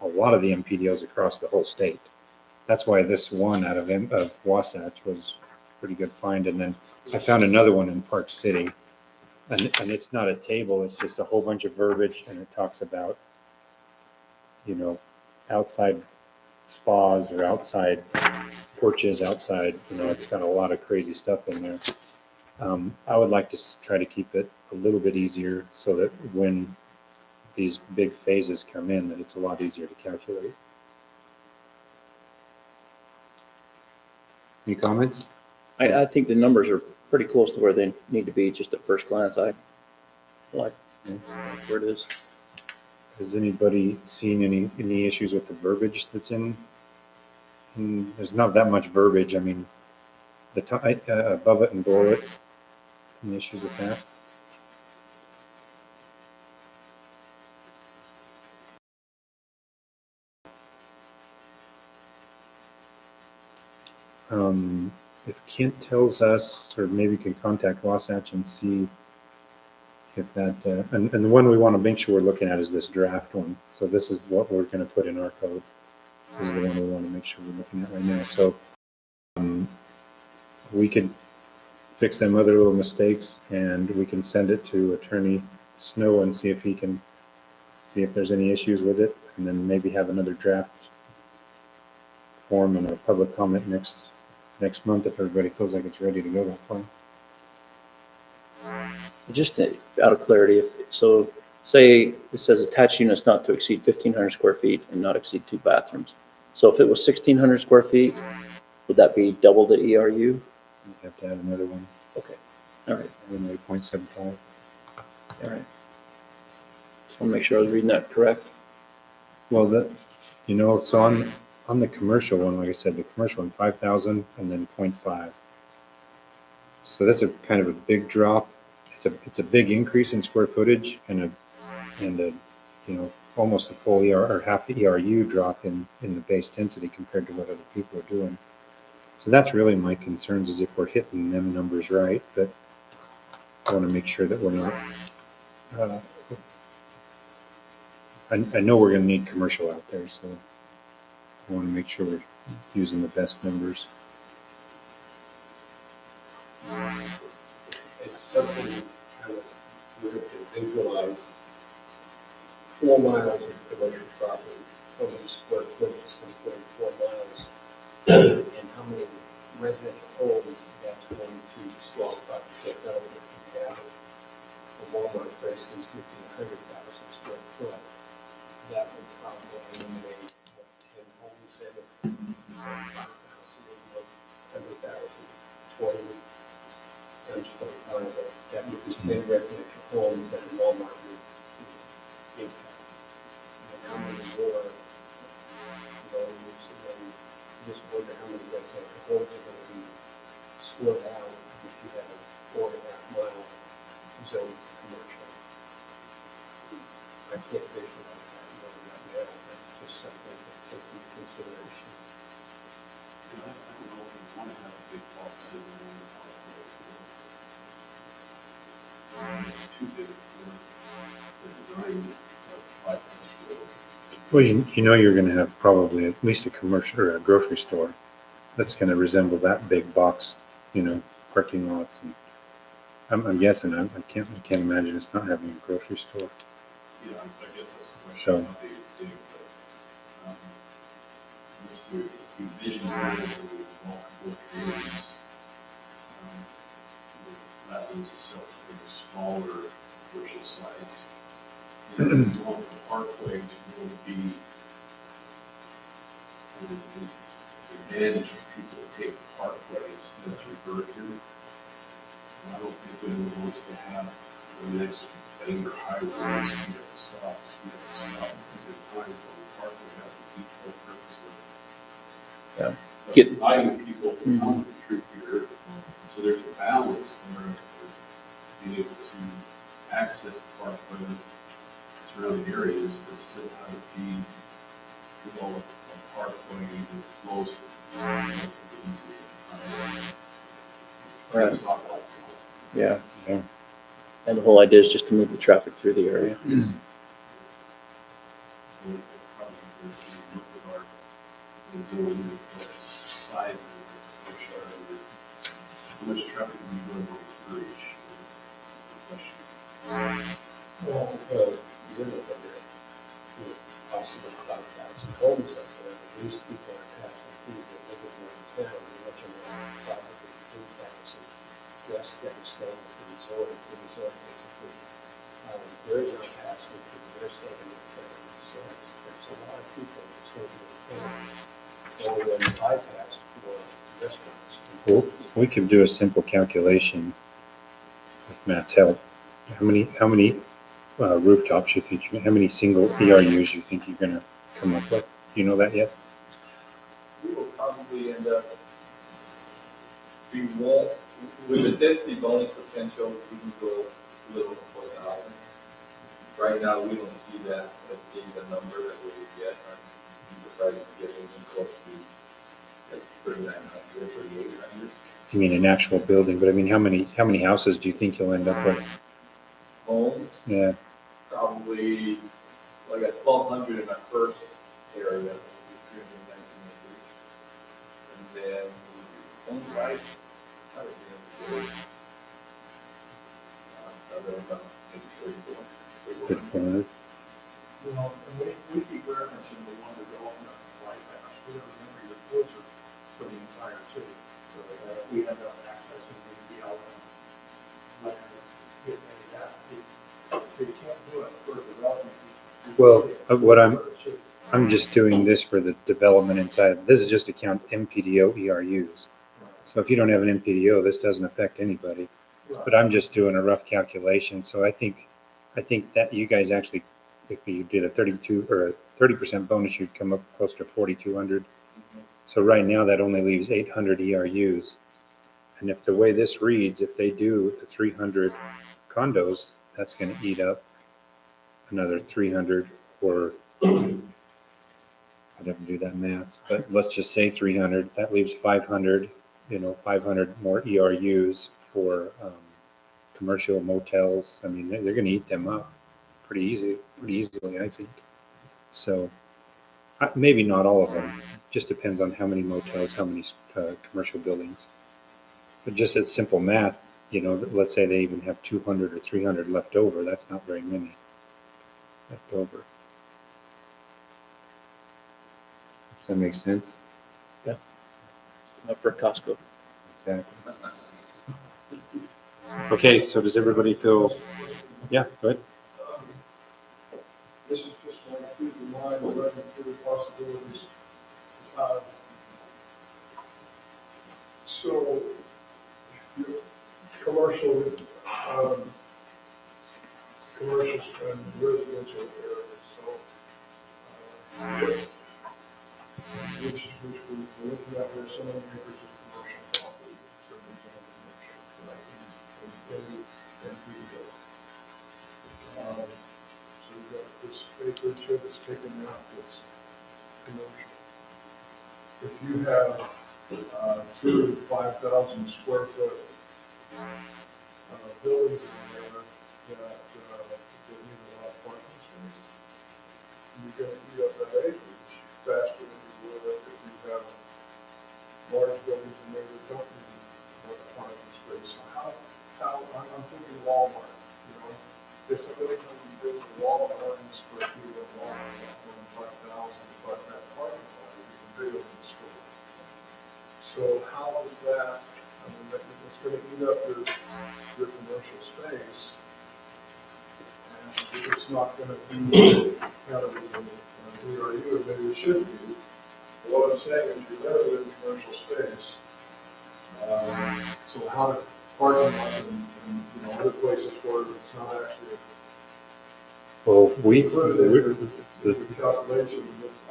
a lot of the MPDOs across the whole state. That's why this one out of Wasatch was a pretty good find. And then I found another one in Park City, and it's not a table, it's just a whole bunch of verbiage, and it talks about, outside spas or outside porches outside, it's got a lot of crazy stuff in there. I would like to try to keep it a little bit easier so that when these big phases come in, that it's a lot easier to calculate. Any comments? I think the numbers are pretty close to where they need to be, just at first glance. I like where it is. Has anybody seen any issues with the verbiage that's in? There's not that much verbiage. I mean, the above it and below it. Any issues with that? If Kent tells us, or maybe we can contact Wasatch and see if that, and the one we want to make sure we're looking at is this draft one. So this is what we're going to put in our code. This is the one we want to make sure we're looking at right now. So we could fix them other little mistakes, and we can send it to Attorney Snow and see if he can see if there's any issues with it, and then maybe have another draft form and a public comment next month if everybody feels like it's ready to go that far. Just out of clarity, so say it says attached units not to exceed 1,500 square feet and not exceed 2 bathrooms. So if it was 1,600 square feet, would that be double the ERU? You have to add another one. Okay. All right. Another 0.75. All right. Just want to make sure I was reading that correct. Well, so on the commercial one, like I said, the commercial one, 5,000 and then 0.5. So that's a kind of a big drop. It's a big increase in square footage and a almost a full or half the ERU drop in the base density compared to what other people are doing. So that's really my concerns, is if we're hitting them numbers right, but I want to make sure that we're not. I know we're going to need commercial out there, so I want to make sure we're using the best numbers. It's something kind of weird to visualize 4 miles of commercial property, how many square foot is considered 4 miles, and how many residential homes that's going to disqualify to get out of it from having. A Walmart, for instance, would be 100,000 square foot. That would probably eliminate 10 homes and 5,000, maybe 100,000, 20 times 25. That would be 10 residential homes that Walmart would impact. And how many more those, and then just wonder how many residential homes are going to be split out if you have a 4.5-mile zone for commercial. I can't visualize that right now. That's just something to take into consideration. I don't know if we want to have a big box in there. Too big for the design of life industrial. Well, you're going to have probably at least a commercial or a grocery store that's going to resemble that big box, parking lots, and I'm guessing I can't imagine it's not having a grocery store. Yeah, I guess that's the question. So- How big is big, but just if you vision multiple areas, that lends itself to a smaller commercial size. And you want the parkway to really be an advantage for people to take the parkway instead of through Bergen. I don't think anyone wants to have the next Bangor highway speed up the stop, because at times on the parkway have to feed the whole purpose of guiding people to come through here. So there's a balance there of being able to access the parkway with surrounding areas, but still have it be, a parkway that flows Right. Stoplights. Yeah. Yeah. And the whole idea is just to move the traffic through the area. So we probably look at our zone, what sizes of push are, and how much traffic we going to encourage. Question. Well, you're looking at possibly 5,000 homes up there. These people are passing through, they're living in town, you're looking at probably 3,000 less stepping stone for the zoning, basically. There is no passing through their standing with so there's a lot of people that's going to be in bypass for restaurants. Well, we could do a simple calculation with Matt's help. How many rooftops you think, how many single ERUs you think you're gonna come up with? Do you know that yet? We will probably end up, we won't, with the density bonus potential, we can go a little over 4,000. Right now, we don't see that as being the number that we would get. I'd be surprised if we get anything close to like 3,900, 3,800. You mean an actual building, but I mean, how many houses do you think you'll end up with? Homes, Yeah, probably like at 1,200 in our first area, which is 319 acres. And then homes right, I would be about maybe 34. 5,400. You know, and we keep referencing the one development bypass, we don't remember your closer for the entire city. So that we end up accessing the outcome. Land, get that, they can't do it for development. Well, I'm just doing this for the development inside. This is just to count MPDO ERUs. So if you don't have an MPDO, this doesn't affect anybody. But I'm just doing a rough calculation. So I think that you guys actually, if you did a 32 or a 30% bonus, you'd come up close to 4,200. So right now that only leaves 800 ERUs. And if the way this reads, if they do the 300 condos, that's going to eat up another 300 or I didn't do that math, but let's just say 300. That leaves 500, 500 more ERUs for commercial motels. I mean, they're going to eat them up pretty easily, I think. So maybe not all of them. Just depends on how many motels, how many commercial buildings. But just as simple math, let's say they even have 200 or 300 left over. That's not very many left over. Does that make sense? Enough for Costco. Exactly. Okay, so does everybody feel, yeah, good? This is just my food and mind, running through the possibilities. So, commercial and residential areas, so, which we're looking at, there's so many acres of commercial property, certainly commercial, right, and retail. So we've got this acreage here that's taken out, that's commercial. If you have 2,000 to 5,000 square foot buildings in there that need a lot of parking space, you're going to eat up that acreage faster than you would if you have large buildings in there that don't need a parking space. So I'm thinking Walmart, if somebody comes and builds a Walmart in square feet of Walmart, that's 5,000, but that parking lot is even bigger than the store. So how is that, it's going to eat up your commercial space, and it's not going to be kind of an ERU, maybe it should be. But what I'm saying is you're limited in commercial space. So how to parking lots and other places where it's not actually Well, included in the calculation,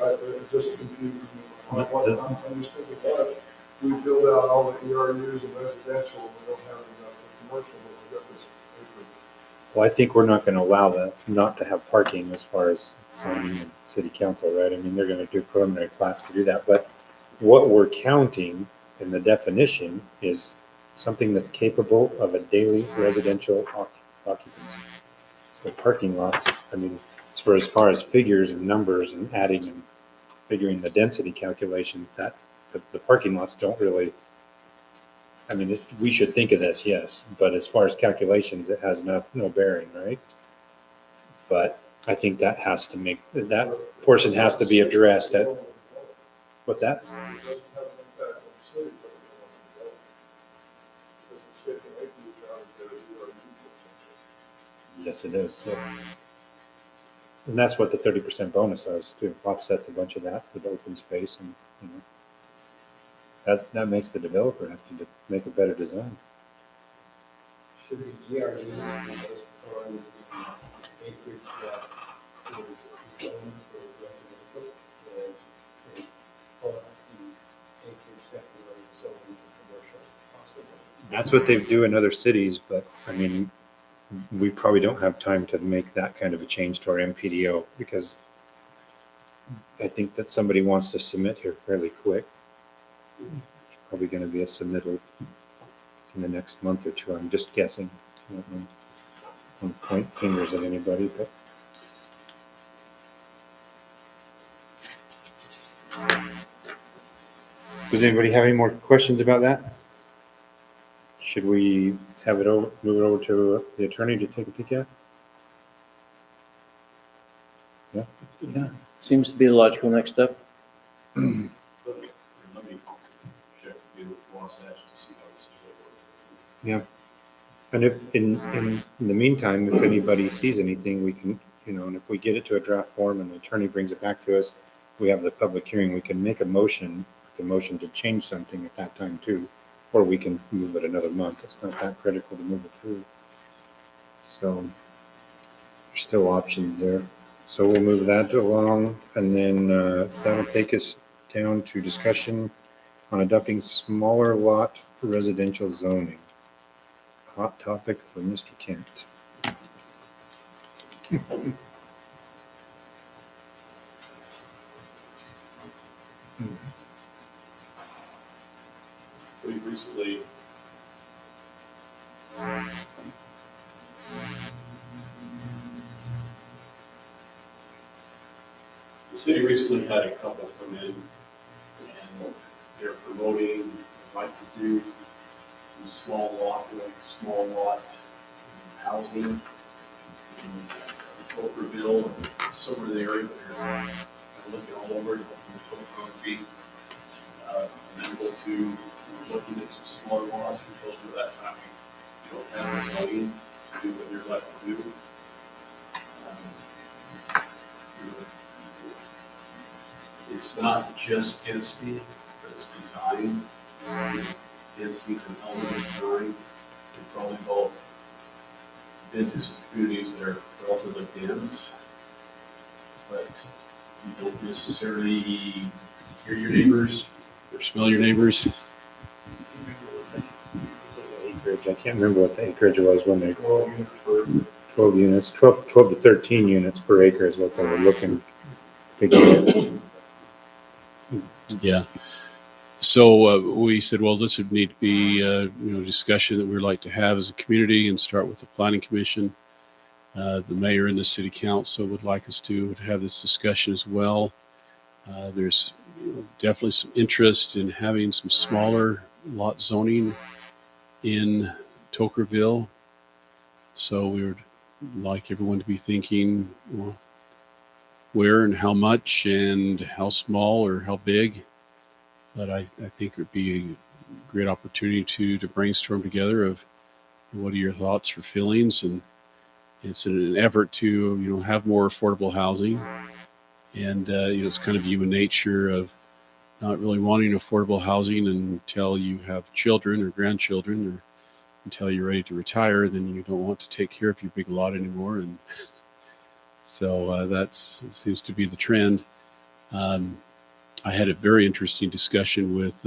it just confused me. I'm just thinking, what, we build out all the ERUs and residential, and we don't have enough for commercial, but we've got this acreage. Well, I think we're not going to allow that, not to have parking as far as city council, right? I mean, they're going to do preliminary plats to do that. But what we're counting in the definition is something that's capable of a daily residential occupancy. So parking lots, I mean, as far as figures and numbers and adding and figuring the density calculations, that the parking lots don't really, I mean, we should think of this, yes, but as far as calculations, it has no bearing, right? But I think that portion has to be addressed. What's that? It doesn't have an impact on the city, but it doesn't stipulate the Yes, it is. Yeah. And that's what the 30% bonus does too. Offsets a bunch of that for the open space, and you know, that makes the developer have to make a better design. Should the ERD be based on the acreage that is zoned for residential and pull out the acreage that were zoned for commercial possibly? That's what they do in other cities, but I mean, we probably don't have time to make that kind of a change to our MPDO because I think that somebody wants to submit here fairly quick. It's probably going to be a submittal in the next month or two. I'm just guessing. I don't want to point fingers at anybody, but. Does anybody have any more questions about that? Should we have it over, move it over to the attorney to take a peek at? Yeah, seems to be the logical next step. Let me check with Wasatch to see how this is going. Yeah. And if, in the meantime, if anybody sees anything, we can, you know, and if we get it to a draft form and the attorney brings it back to us, we have the public hearing, we can make a motion, the motion to change something at that time too, or we can move it another month. It's not that critical to move it through. So there's still options there. So we'll move that along, and then that'll take us down to discussion on adopting smaller lot residential zoning. Hot topic for Mr. Kent. Pretty recently, the city recently had a couple come in, and they're promoting, like to do some small lot housing in Oakville, somewhere in the area, but they're looking all over, be amenable to looking at some smaller lots, because at that time you don't have the zoning to do what you're like to do. It's not just density, but it's design. Density is an element of design. We probably all been to some communities that are relatively dense, but you don't necessarily hear your neighbors or smell your neighbors. Acreage, I can't remember what the acreage was when they, 12 units per 12 units, 12 to 13 units per acre is what they were looking to get. Yeah. So we said, well, this would need to be discussion that we'd like to have as a community, and start with the planning commission. The mayor and the city council would like us to have this discussion as well. There's definitely some interest in having some smaller lot zoning in Tokerville. So we would like everyone to be thinking, well, where and how much and how small or how big. But I think it would be a great opportunity to brainstorm together of what are your thoughts or feelings. And it's an effort to, have more affordable housing. And, it's kind of human nature of not really wanting affordable housing until you have children or grandchildren, or until you're ready to retire. Then you don't want to take care of your big lot anymore. And so that seems to be the trend. I had a very interesting discussion with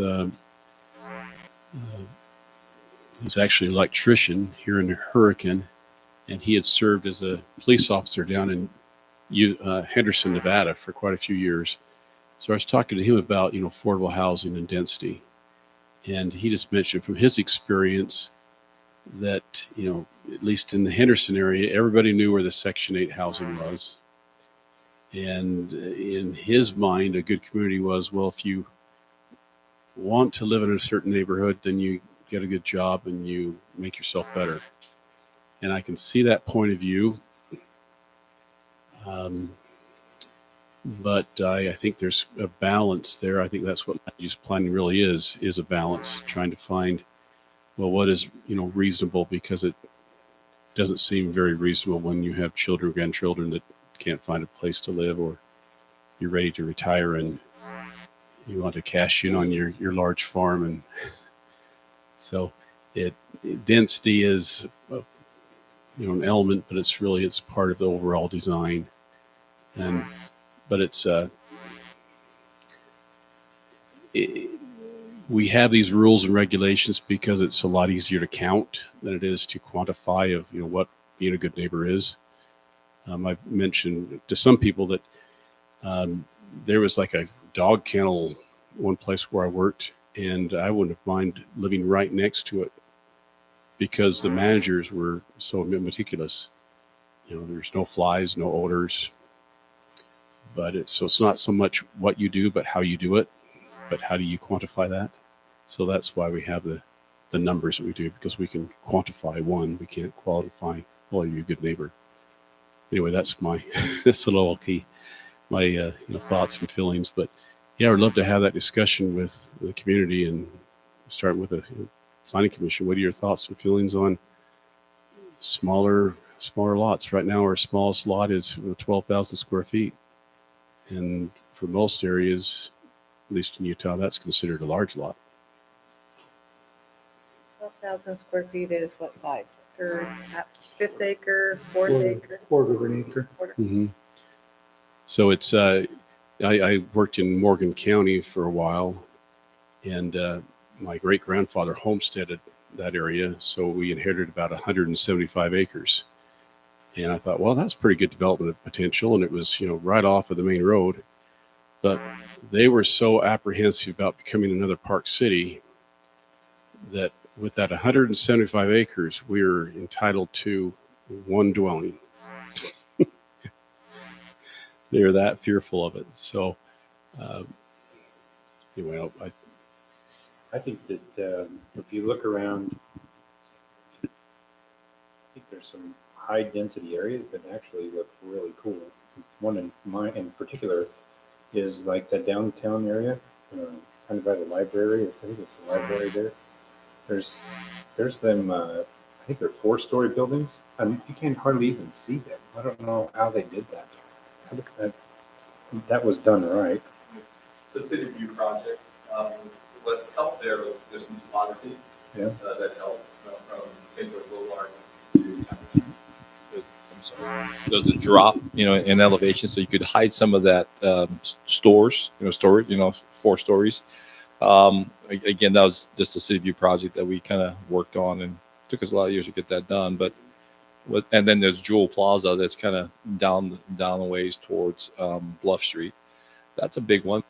he's actually an electrician here in Hurricane, and he had served as a police officer down in Henderson, Nevada for quite a few years. So I was talking to him about, affordable housing and density. And he just mentioned from his experience that, at least in the Henderson area, everybody knew where the Section 8 housing was. And in his mind, a good community was, well, if you want to live in a certain neighborhood, then you get a good job and you make yourself better. And I can see that point of view. But I think there's a balance there. I think that's what land use planning really is a balance, trying to find, well, what is, reasonable, because it doesn't seem very reasonable when you have children, grandchildren that can't find a place to live, or you're ready to retire and you want to cash in on your large farm. And so density is, an element, but it's part of the overall design. But we have these rules and regulations because it's a lot easier to count than it is to quantify of, what being a good neighbor is. I've mentioned to some people that there was like a dog kennel one place where I worked, and I wouldn't have minded living right next to it because the managers were so meticulous. There's no flies, no odors. But it's not so much what you do, but how you do it. But how do you quantify that? So that's why we have the numbers that we do, because we can quantify one. We can't qualify, well, you're a good neighbor. Anyway, that's my that's a little key, my thoughts and feelings. But yeah, I'd love to have that discussion with the community and start with the planning commission. What are your thoughts and feelings on smaller lots? Right now, our smallest lot is 12,000 square feet. And for most areas, at least in Utah, that's considered a large lot. 12,000 square feet is what size? Third, fifth acre, fourth acre? Quarter of an acre. Mm-hmm. So it's, I worked in Morgan County for a while, and my great grandfather homesteaded that area. So we inherited about 175 acres. And I thought, well, that's pretty good development potential. And it was, right off of the main road. But they were so apprehensive about becoming another Park City that with that 175 acres, we were entitled to one dwelling. They were that fearful of it. So anyway, I think that if you look around, I think there's some high density areas that actually look really cool. One in particular is like the downtown area, kind of by the library. I think it's the library there. There's them. I think they're 4-story buildings, and you can hardly even see them. I don't know how they did that. That was done right. It's a city view project. What helped there was there's some topography that helped from St. George Boulevard to Tempe. There's a drop, in elevation, so you could hide some of that storage, 4 stories. Again, that was just a city view project that we kind of worked on, and took us a lot of years to get that done. And then there's Jewel Plaza that's kind of down a ways towards Bluff Street. That's a big one.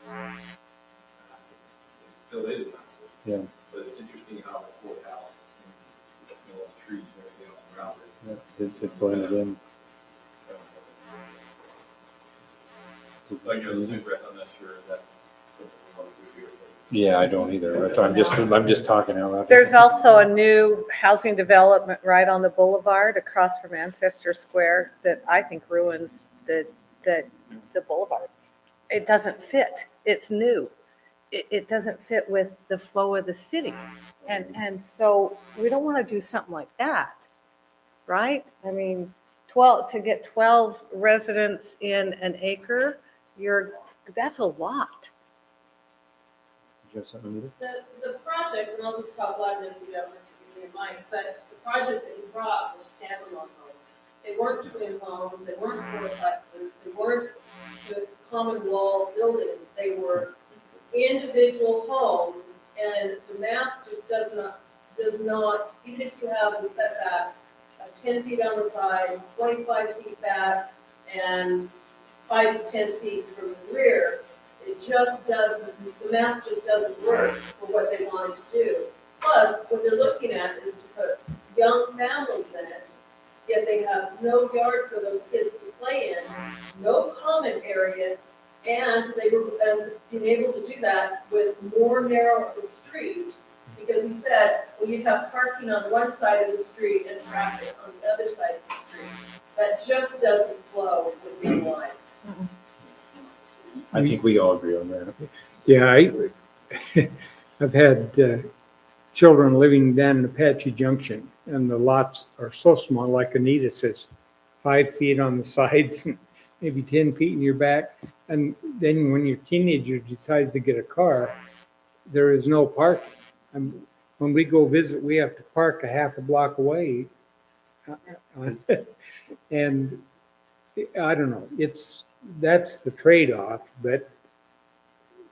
It still is massive. Yeah. But it's interesting how the courthouse and all the trees and everything else around it. It blended in. Like you're the same breath, I'm not sure if that's something we want to do here. Yeah, I don't either. So I'm just talking out loud. There's also a new housing development right on the boulevard across from Ancestor Square that I think ruins the boulevard. It doesn't fit. It's new. It doesn't fit with the flow of the city. And so we don't want to do something like that, right? I mean, to get 12 residents in an acre, that's a lot. Did you have something, Anita? The project, and I'll just talk loud enough if you don't want to give me a mic, but the project that you brought was standalone homes. They weren't twin homes, they weren't fourplexes, they weren't the common wall buildings, they were individual homes, and the math just does not, even if you have the setbacks of 10 feet on the sides, 25 feet back, and 5 to 10 feet from the rear, it just doesn't, the math just doesn't work for what they wanted to do. Plus, what they're looking at is to put young families in it, yet they have no yard for those kids to play in, no common area, and they were being able to do that with more narrow of a street, because he said, well, you'd have parking on one side of the street and traffic on the other side of the street. That just doesn't flow with young lives. I think we all agree on that. Yeah, I've had children living down in Apache Junction, and the lots are so small, like Anita says, 5 feet on the sides, and maybe 10 feet in your back. And then when your teenager decides to get a car, there is no parking. When we go visit, we have to park a half a block away. And I don't know, that's the trade-off, but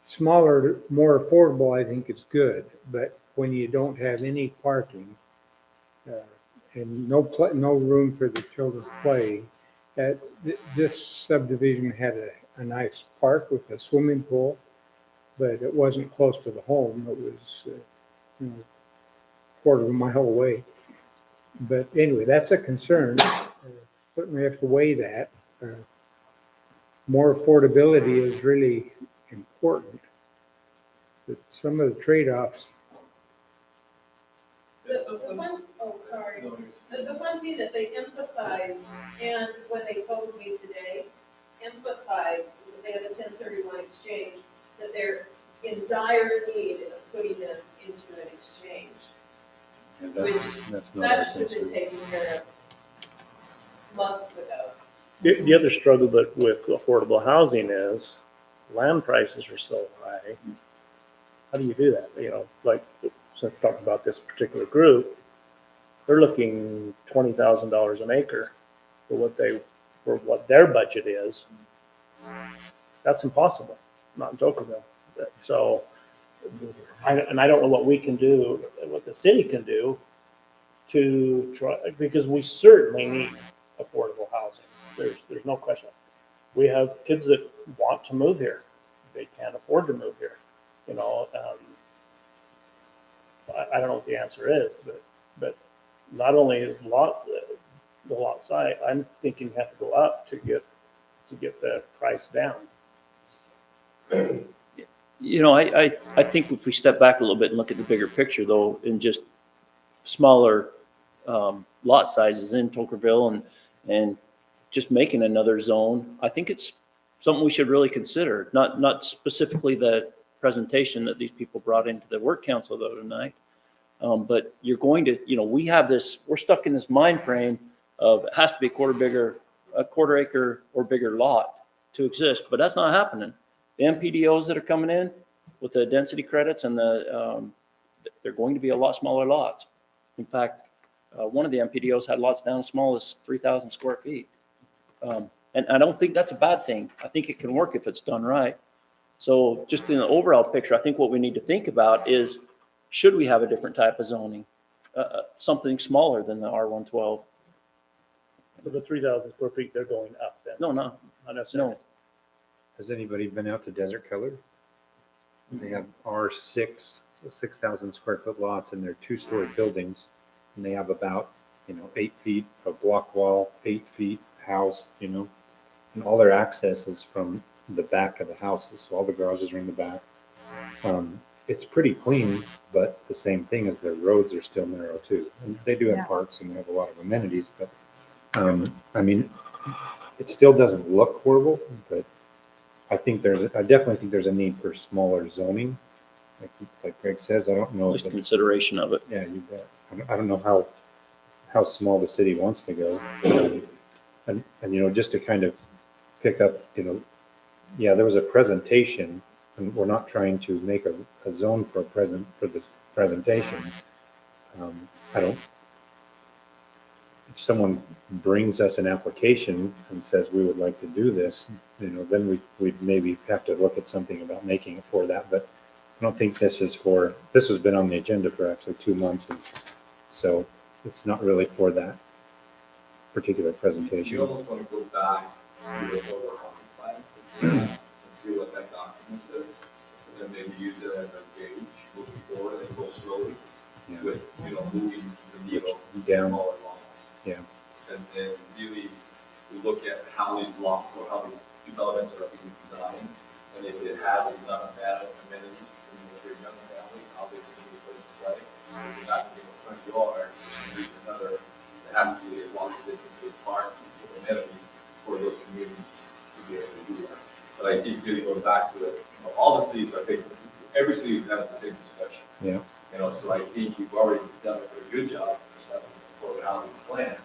smaller, more affordable, I think is good. But when you don't have any parking and no room for the children to play, this subdivision had a nice park with a swimming pool, but it wasn't close to the home. It was a quarter of a mile away. But anyway, that's a concern. Certainly have to weigh that. More affordability is really important. But some of the trade-offs. The one thing that they emphasized, and when they told me today, emphasized was that they have a 1031 exchange, that they're in dire need of putting this into an exchange. And that's not That our should have been concern. taken care of months ago. The other struggle but with affordable housing is land prices are so high. How do you do that? You know, like, since we're talking about this particular group, they're looking $20,000 an acre for what their budget is. That's impossible, not in Tocqueville. So, I don't know what we can do, what the city can do to try, because we certainly need affordable housing. There's no question. We have kids that want to move here. They can't afford to move here. You know, I don't know what the answer is, but not only is the lot size, I'm thinking you have to go up to get the price down. You know, I think if we step back a little bit and look at the bigger picture, though, in just smaller lot sizes in Tocqueville and just making another zone, I think it's something we should really consider. Not specifically the presentation that these people brought into the work council though tonight, but you're going to, you know, we're stuck in this mind frame of it has to be a quarter acre or bigger lot to exist, but that's not happening. The MPDOs that are coming in with the density credits and they're going to be a lot smaller lots. In fact, one of the MPDOs had lots down as small as 3,000 square feet. And I don't think that's a bad thing. I think it can work if it's done right. So just in the overall picture, I think what we need to think about is, should we have a different type of zoning? Something smaller than the R112? For the 3,000 square feet, they're going up then. No. Not necessarily. No. Has anybody been out to Desert Color? They have R6, so 6,000 square foot lots, and they're 2-story buildings. And they have about, 8 feet of block wall, 8 feet house, and all their access is from the back of the houses. So all the garages are in the back. It's pretty clean, but the same thing as their roads are still narrow too. And they do have Yeah. parks and they have a lot of amenities, but it still doesn't look horrible, but I definitely think there's a need for smaller zoning. Like Greg says, I don't know. Just consideration of it. Yeah, you bet. I don't know how small the city wants to go. And just to kind of pick up, there was a presentation, and we're not trying to make a zone for this presentation. If someone brings us an application and says we would like to do this, then we'd maybe have to look at something about making it for that. But I don't think this has been on the agenda for actually 2 months. And so it's not really for that particular presentation. You almost want to go back to the affordable housing plan and see what that document says, and then maybe use it as a gauge moving forward and go slowly Yeah. with, moving the needle Down. smaller lots. Yeah. And then really look at how these lots or how these developments are being designed, and if it has enough amenities, if you're young families, obviously you need a place to play. If you're not getting a front yard, for some reason or another, there has to be a walking distance to a park, to amenity for those communities to be able to utilize. But I think really going back to it, all the cities are facing, every city is having the same discussion. Yeah. You know, so I think you've already done a very good job of stuff for the housing plan.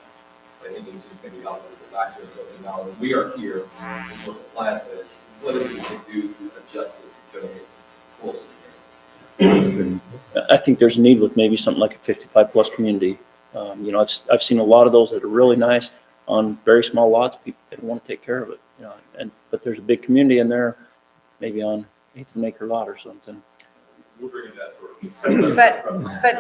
I think it's just maybe helpful to go back to us, okay, now when we are here, this is what the plan says, what is it we can do to adjust it to make it closer here? I think there's a need with maybe something like a 55-plus community. You know, I've seen a lot of those that are really nice on very small lots. People they don't want to take care of it, you know, but there's a big community in there, maybe on 1/8 of an acre lot or something. We'll bring that first. But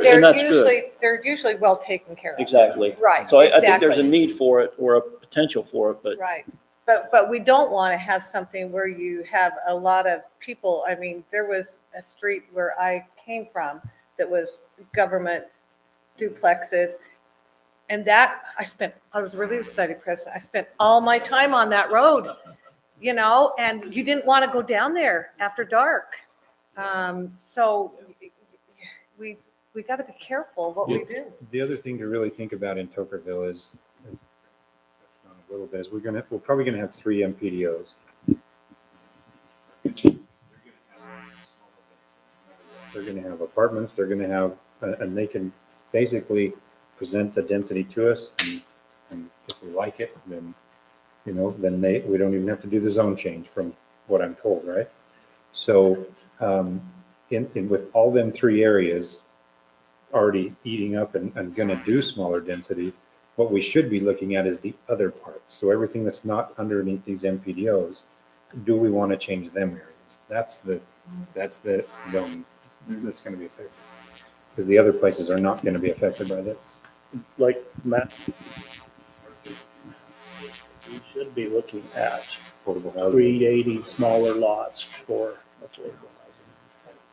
And that's good. they're usually well taken care of. Exactly. Right, So I think there's a exactly. need for it or a potential for it, but Right. But we don't want to have something where you have a lot of people. I mean, there was a street where I came from that was government duplexes. And that, I was really excited, President. I spent all my time on that road, you know, and you didn't want to go down there after dark. So we got to be careful what we do. The other thing to really think about in Tokerville is, that's not a little bit, is we're probably gonna have 3 MPDOs. They're gonna have apartments, they're gonna have, and they can basically present the density to us, and if we like it, then, you know, then we don't even have to do the zone change from what I'm told, right? So, with all them 3 areas already eating up and gonna do smaller density, what we should be looking at is the other parts. So everything that's not underneath these MPDOs, do we want to change them areas? That's the zone that's gonna be affected. Because the other places are not gonna be affected by this. Like Matt, we should be looking at Affordable housing. creating smaller lots for affordable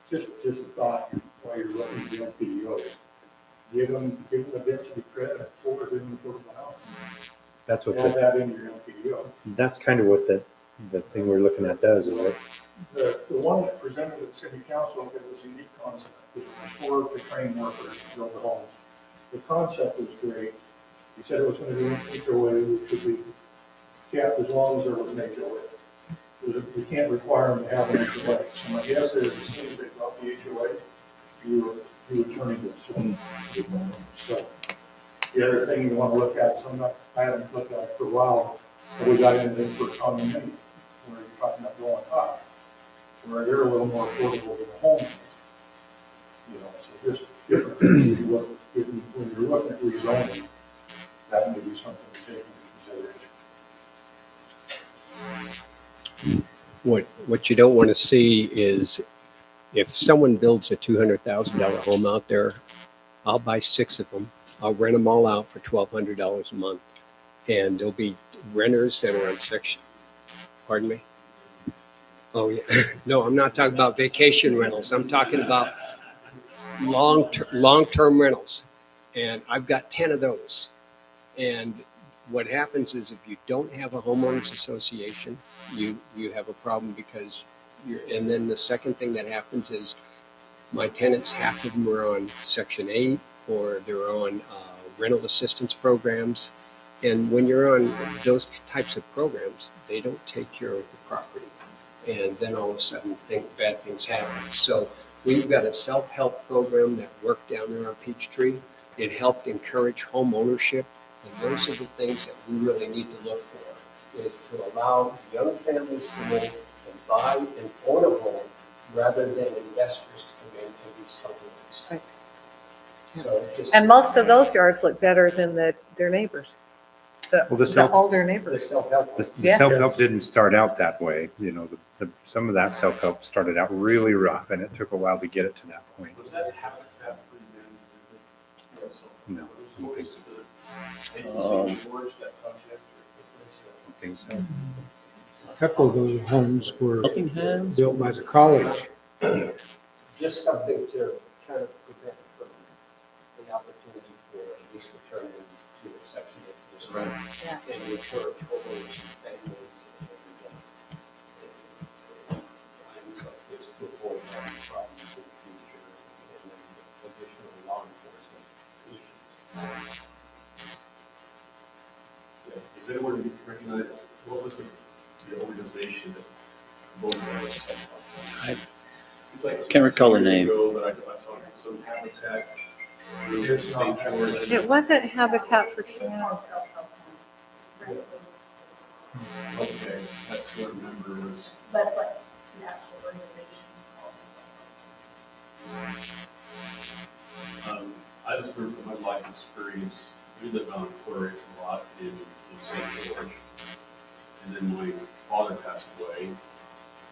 housing. Just a thought while you're looking at the MPDOs. Give them a density credit for doing affordable housing. That's what Add that into your MPDO. that's kind of what the thing we're looking at does, is it? The one that presented at city council, it was a unique concept. It was for the trained workers to build the homes. The concept was great. He said it was going to be an HOA, which would be capped as long as there was an HOA. We can't require them to have an HOA. So my guess is as soon as they got the HOA, you would turn into a swing. So the other thing you want to look at, I haven't looked at it for a while, but we got anything for condominium, where you're talking about going up, where they're a little more affordable than the home is. You know, so just different things you look, when you're looking at rezoning, that may be something to take into consideration. What you don't want to see is if someone builds a $200,000 home out there, I'll buy 6 of them. I'll rent them all out for $1,200 a month. And there'll be renters that are on section, pardon me? Oh, yeah. No, I'm not talking about vacation rentals. I'm talking about long-term rentals. And I've got 10 of those. And what happens is if you don't have a homeowners association, you have a problem because and then the second thing that happens is my tenants, half of them are on Section 8 or they're on rental assistance programs. And when you're on those types of programs, they don't take care of the property. And then all of a sudden bad things happen. So we've got a self-help program that worked down there on Peachtree. It helped encourage home ownership. And those are the things that we really need to look for, is to allow young families to come in and buy and own a home rather than investors to come in and be supplements. Right. So just And most of those yards look better than their neighbors. Well, The older the neighbors. self-help. The Yes. self-help didn't start out that way, you know, some of that self-help started out really rough, and it took a while to get it to that point. Was that Habitat for Humanity? No, I don't think so. I don't think so. A couple of those homes were helping hands. built by the college. Just something to kind of prevent from the opportunity for at least returning to a section of this rent. Yeah. And encourage homeowners and families and items like this to avoid having problems in the future and then additional law enforcement issues. Does anyone recognize, what was the organization that voted on this? Seems like Can't recall the years name. ago that I talked to some Habitat, St. George. It wasn't Habitat for Humanity. Okay, that's what I remember is. That's what the actual organization is called. I just heard from my life experience, we lived on a quarter acre lot in St. George. And then my father passed away.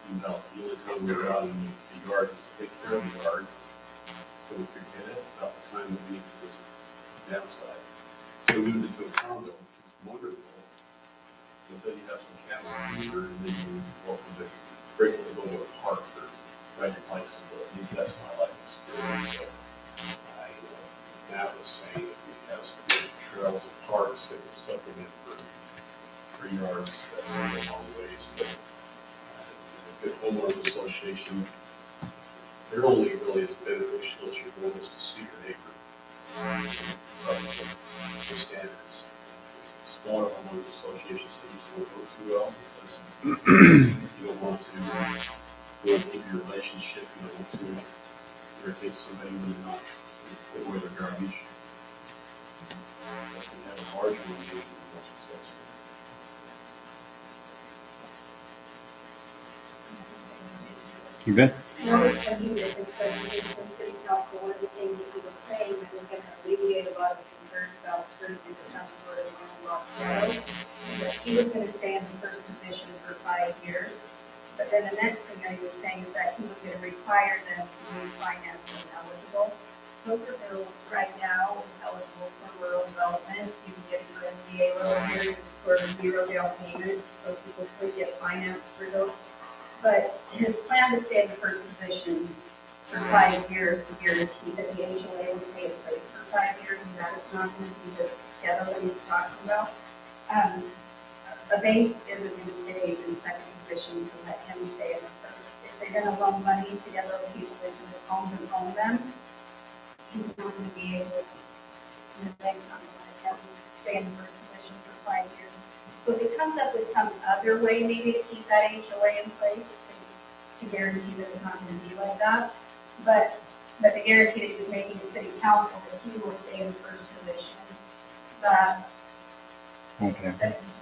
And about the only time we were out in the yard was to take care of the yard. So we figured, hey, that's about the time that we need to just downsize. So we moved into a condo, which is wonderful. Until you have some cattle fever, and then you welcome to grateful to go to a park or ride your bikes. But at least that's my life experience. So Matt was saying if we have some good trails and parks that can supplement for yards, that would go a long ways. But a good homeowners association, they're only really as beneficial as your goal is to see your neighbor. The standards. Smaller homeowners associations, they usually don't go too well because you don't want to keep your relationship, you don't want to irritate somebody when they're not putting away their garbage. But we have a larger engagement with those assessments. You bet. Notice when he did his presentation for the city council, one of the things that he was saying that was gonna alleviate a lot of the concerns about turning into some sort of landlocked ghetto, is that he was gonna stay in the first position for 5 years. But then the next thing that he was saying is that he was gonna require them to be financing eligible. Tokerville right now is eligible for rural development. You can get a USDA loan here for 0 down payment, so people could get finance for those. But his plan to stay in the first position for 5 years to guarantee that the HOA will stay in place for 5 years and that it's not going to be this ghetto that he's talking about. A bank isn't going to stay in second position to let him stay in the first. If they're going to loan money to get those people into his homes and own them, he's not going to be able, the bank's not going to let him stay in the first position for 5 years. So if he comes up with some other way maybe to keep that HOA in place to guarantee that it's not going to be like that. But the guarantee that he was making to city council that he will stay in the first position. Okay.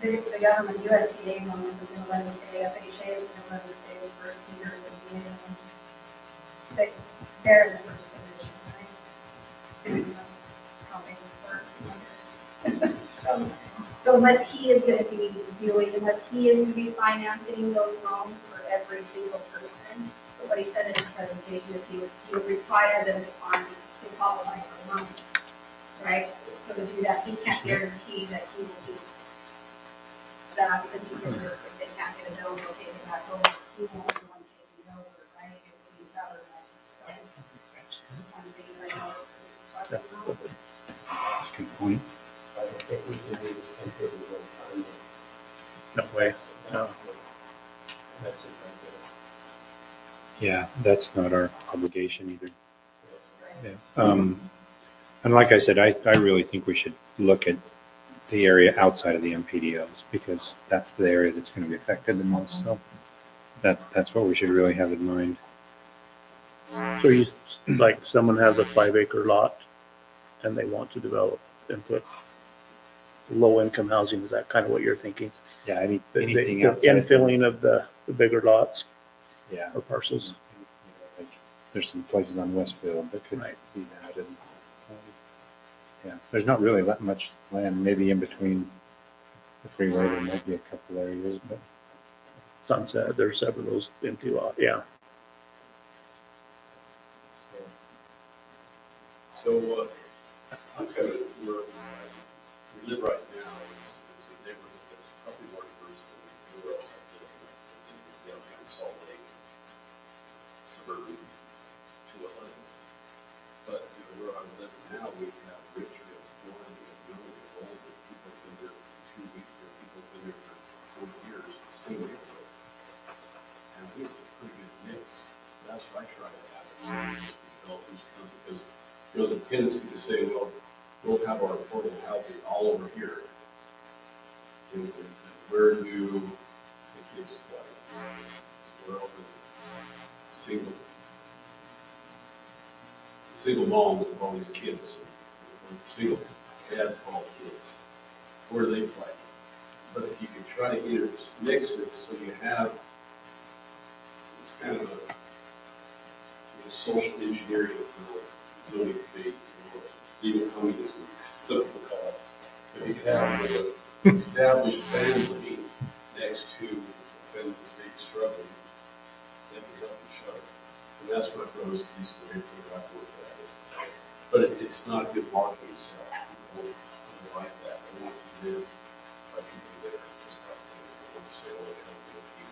The government USDA loan isn't going to let him stay, FHA isn't going to let him stay the first year as a beginning. But they're in the first position, right? That's how things work. So unless he is going to be unless he is going to be financing those loans for every single person, but what he said in his presentation is he would require them to qualify for loan, right? So to do that, he can't guarantee that he will keep that because he's going to just, if they can't get a bill, they'll take it back over. He won't be the one taking it over, right? It will be government. So that's one thing that I noticed that he was talking about. That's a good point. I don't think we can do this temporary one time. No way. No. That's it right Yeah, that's not our obligation either. Yeah. And like I said, I really think we should look at the area outside of the MPDOs because that's the area that's going to be affected the most. So that's what we should really have in mind. So you, like, someone has a 5-acre lot and they want to develop and put low-income housing, is that kind of what you're thinking? Yeah, Anything anything outside. infilling of the bigger lots Yeah. or parcels? Like, there's some places on Westfield that could Right. be that. And, yeah, there's not really that much land, maybe in between the freeway, there might be a couple areas, but Sunset, there's several of those empty lot, yeah. So, I'm kind of, where we live right now is a neighborhood that's probably more diverse than anywhere else I've lived in downtown Salt Lake, suburban 211. But, where I live now, we have rich, we have young, we have young, we have old, we have people who've been there for 2 weeks, there are people who've been there for 40 years, same neighborhood. And I think it's a pretty good mix. That's what I try to have, developers come, because there's a tendency to say, well, we'll have our affordable housing all over here. And where do the kids play? Where are the single single mom with all these kids, or single dads with all the kids, where do they play? But if you can try to intermix it so you have, it's kind of a social engineering of the zoning debate, or legal communism, some people call it. If you could have an established family next to a family that's maybe struggling, that can help each other. And that's what those piece of paper that I've looked at is. But it's not a good marketing sell. People don't like that. They want to live by people that are just like them. They want to say, oh, they have a few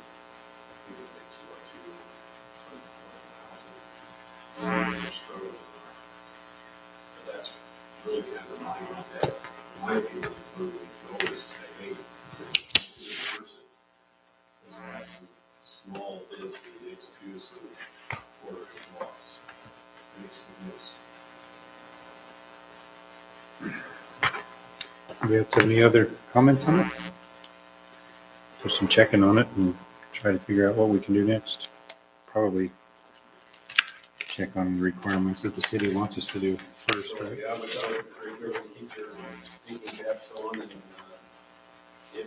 people next door to some affordable housing. So they're struggling. But that's really kind of the mindset. My opinion, when we can always say, hey, this is a person. This has some small this next to some quarter of lots. Makes good news. Do we have any other comments on it? Do some checking on it and try to figure out what we can do next. Probably check on the requirements that the city wants us to do first, So, right? yeah, I would keep their thinking caps on, and if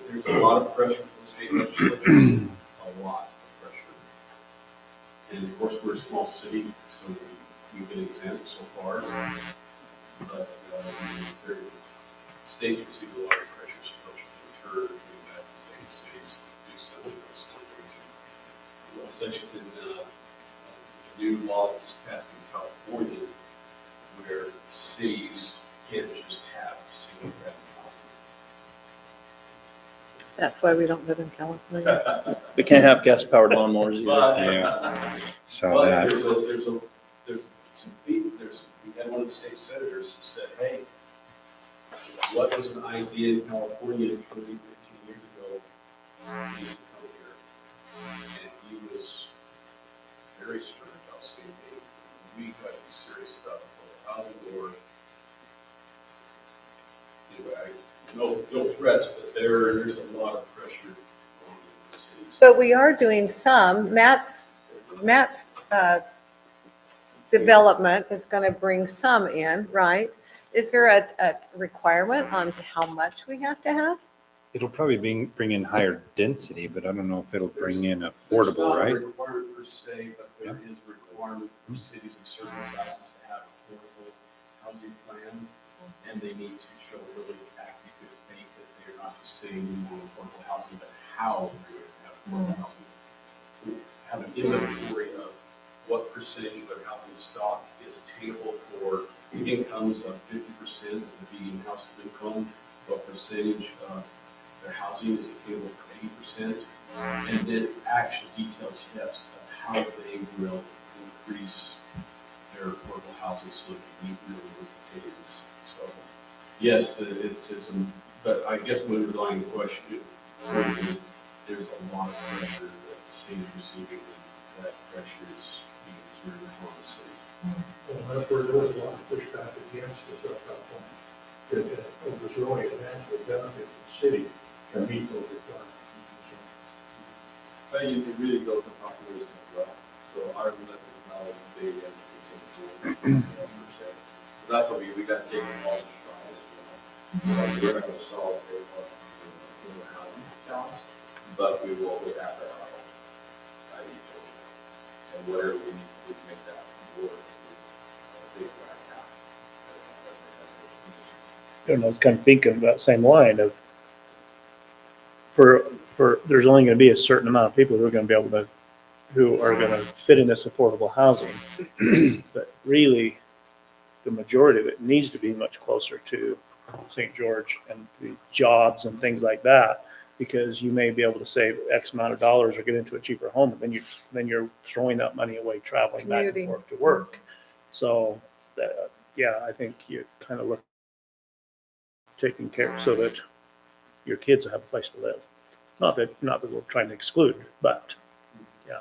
there's a lot of pressure from the state legislature, a lot of pressure. And of course, we're a small city, so we've been exempt so far. But their states receive a lot of pressure, so don't you deter doing that in same cities, do something else. Well, such as in new law that was passed in California, where cities can't just have single family housing. That's why we don't live in California. We can't have gas-powered lawnmowers either. But, Yeah. Saw but that. there's some we had one of the state senators who said, hey, what was an idea in California 20, 15 years ago seems to come here. And he was very stern about saying, hey, we got to be serious about affordable housing, or anyway, no threats, but there's a lot of pressure on the cities. But we are doing some. Matt's development is going to bring some in, right? Is there a requirement on how much we have to have? It'll probably bring in higher density, but I don't know if it'll bring in affordable, right? There's not a requirement per se, but there is a requirement for cities of certain sizes to have affordable housing plan, and they need to show really active good faith that they're not just saying we want affordable housing, but how they're going to have affordable housing. Have an inventory of what percentage of their housing stock is attainable for incomes of 50% of the median household income, what percentage of their housing is attainable for 80%, and then actual detailed steps of how they will increase their affordable housing so they can meet really what it is. So, yes, but I guess my underlying question is there's a lot of pressure that the state is receiving, and that pressure is being exerted upon the cities. Well, that's where there was a lot of pushback against the Southern plan. It was really an actual benefit to the city to meet those requirements. But it really goes with population as well. So our limit is not as big as the single per se. So that's what we got to take it all in stride as well. We're not going to solve a plus single housing challenge, but we have to have each other. And whatever we need to do to make that work is based on our tax. I don't know, I was kind of thinking of that same line of, for there's only going to be a certain amount of people who are going to be able to, who are going to fit in this affordable housing. But really, the majority of it needs to be much closer to St. George and the jobs and things like that, because you may be able to save X amount of dollars or get into a cheaper home, and then you're throwing that money away traveling back and Commuting. forth to work. So, yeah, I think you kind of look taking care so that your kids have a place to live. Not that we're trying to exclude, but yeah.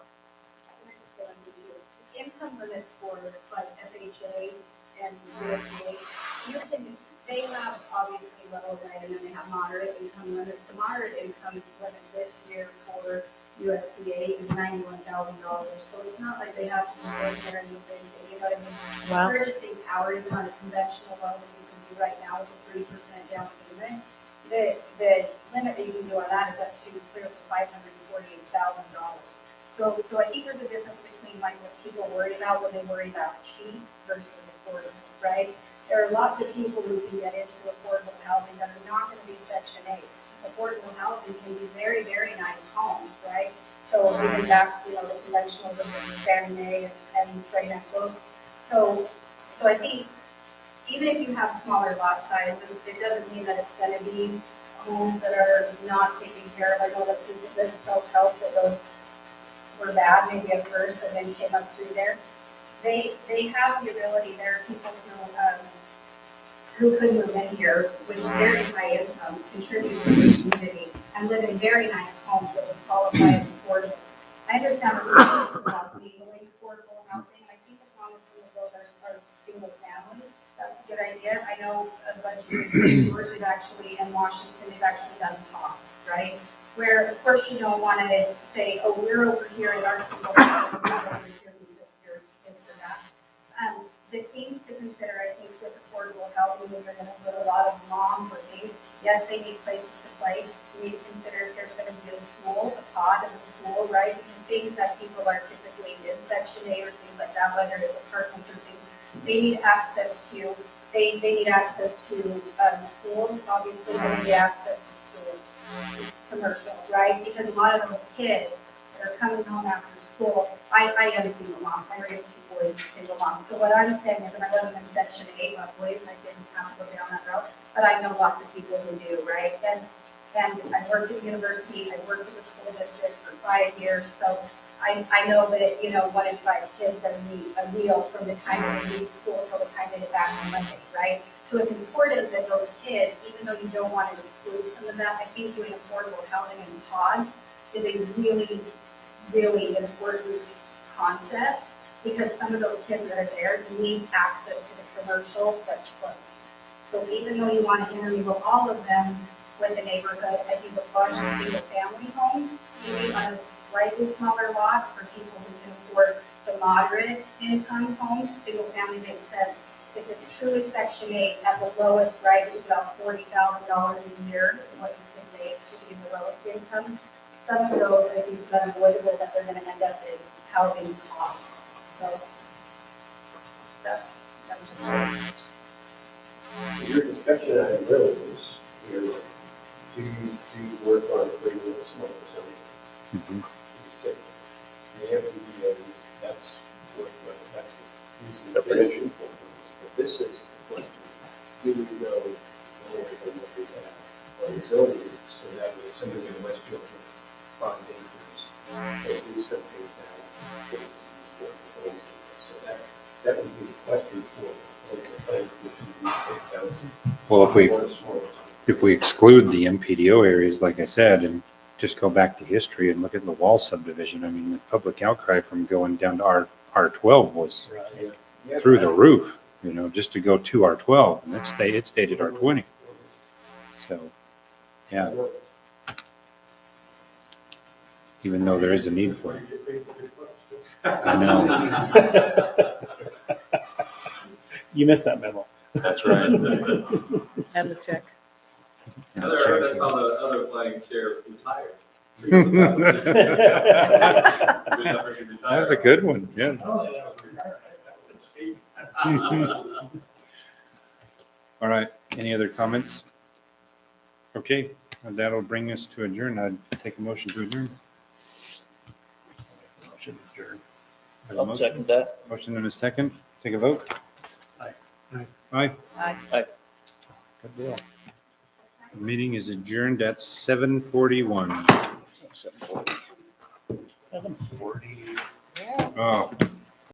Income limits for like FHA and USDA, they have obviously low, right, and then they have moderate income limits. The moderate income limit this year for USDA is $91,000. So it's not like they have to go in there and anything, you know what I mean? Wow. Purchasing power, even on a conventional loan that you can do right now with a 3% down payment, the limit that you can do on that is up to clear up to $548,000. So I think there's a difference between like what people worry about when they worry about cheap versus affordable, right? There are lots of people who can get into affordable housing that are not going to be Section 8. Affordable housing can be very, very nice homes, right? So even back, you know, the conventionals of the Fannie Mae and Freddie Mac, those. So I think even if you have smaller lot sizes, it doesn't mean that it's going to be homes that are not taken care of. I know that the self-help that those were bad maybe at first, but then came up through there. They have the ability. There are people who could move in here with very high incomes, contribute to the community, and live in very nice homes that would qualify as affordable. I understand that we're talking about legally affordable housing. I think as long as some of those are single family, that's a good idea. I know a bunch of in Georgia have actually, and Washington, they've actually done talks, right? Where, of course, you don't want to say, oh, we're over here in our single family, we're over here with this or that. The things to consider, I think, with affordable housing, when you're going to put a lot of moms or things, yes, they need places to play. You need to consider if there's going to be a school, a pod in the school, right? Because things that people are typically in Section 8 or things like that, whether it's apartments or things, they need access to. They need access to schools, obviously, they need access to schools, commercial, right? Because a lot of those kids that are coming home after school, I am a single mom. I raised 2 boys as a single mom. So what I'm saying is, and I wasn't in Section 8, luckily, and I didn't have to go down that route, but I know lots of people who do, right? And I worked at university, I worked at the school district for 5 years, so I know that, you know, 1 in 5 kids doesn't eat a meal from the time they leave school till the time they get back on Monday, right? So it's important that those kids, even though you don't want to exclude some of that, I think doing affordable housing in pods is a really, really important concept, because some of those kids that are there need access to the commercial that's close. So even though you want to intermingle all of them with the neighborhood, I think a bunch of single family homes, maybe on a slightly smaller lot for people who can afford the moderate income homes, single family makes sense. If it's truly Section 8 at the lowest, right, which is about $40,000 a year, is what you can make to be the lowest income. Some of those, I think it's unavoidable that they're going to end up in housing costs. So that's just Your discussion on villages, do you work on creating a small percentage? Mhm. You said the MPDA, that's what, that's using definition for things. But this is the question, do we know more than what we have on the zoning, so that way somebody in Westfield can find acres or do something that is for homes. So that would be the question for the planning commission, the city council. Well, Small. if we exclude the MPDO areas, like I said, and just go back to history and look at the Wall subdivision, I mean, the public outcry from going down to R12 was through the roof, you know, just to go to R12, and it stayed at R20. So, yeah, even though there is a need for it. I know. You missed that memo. That's right. And the check. That's how the other planning chair retired. That was a good one, yeah. All right, any other comments? Okay, that'll bring us to adjourn. I'd take a motion to adjourn. Should adjourn. Have a I'll motion? second that. Motion and a second. Take a vote. Aye. Aye. Aye. Good deal. The meeting is adjourned at 7:41. 7:40. Oh.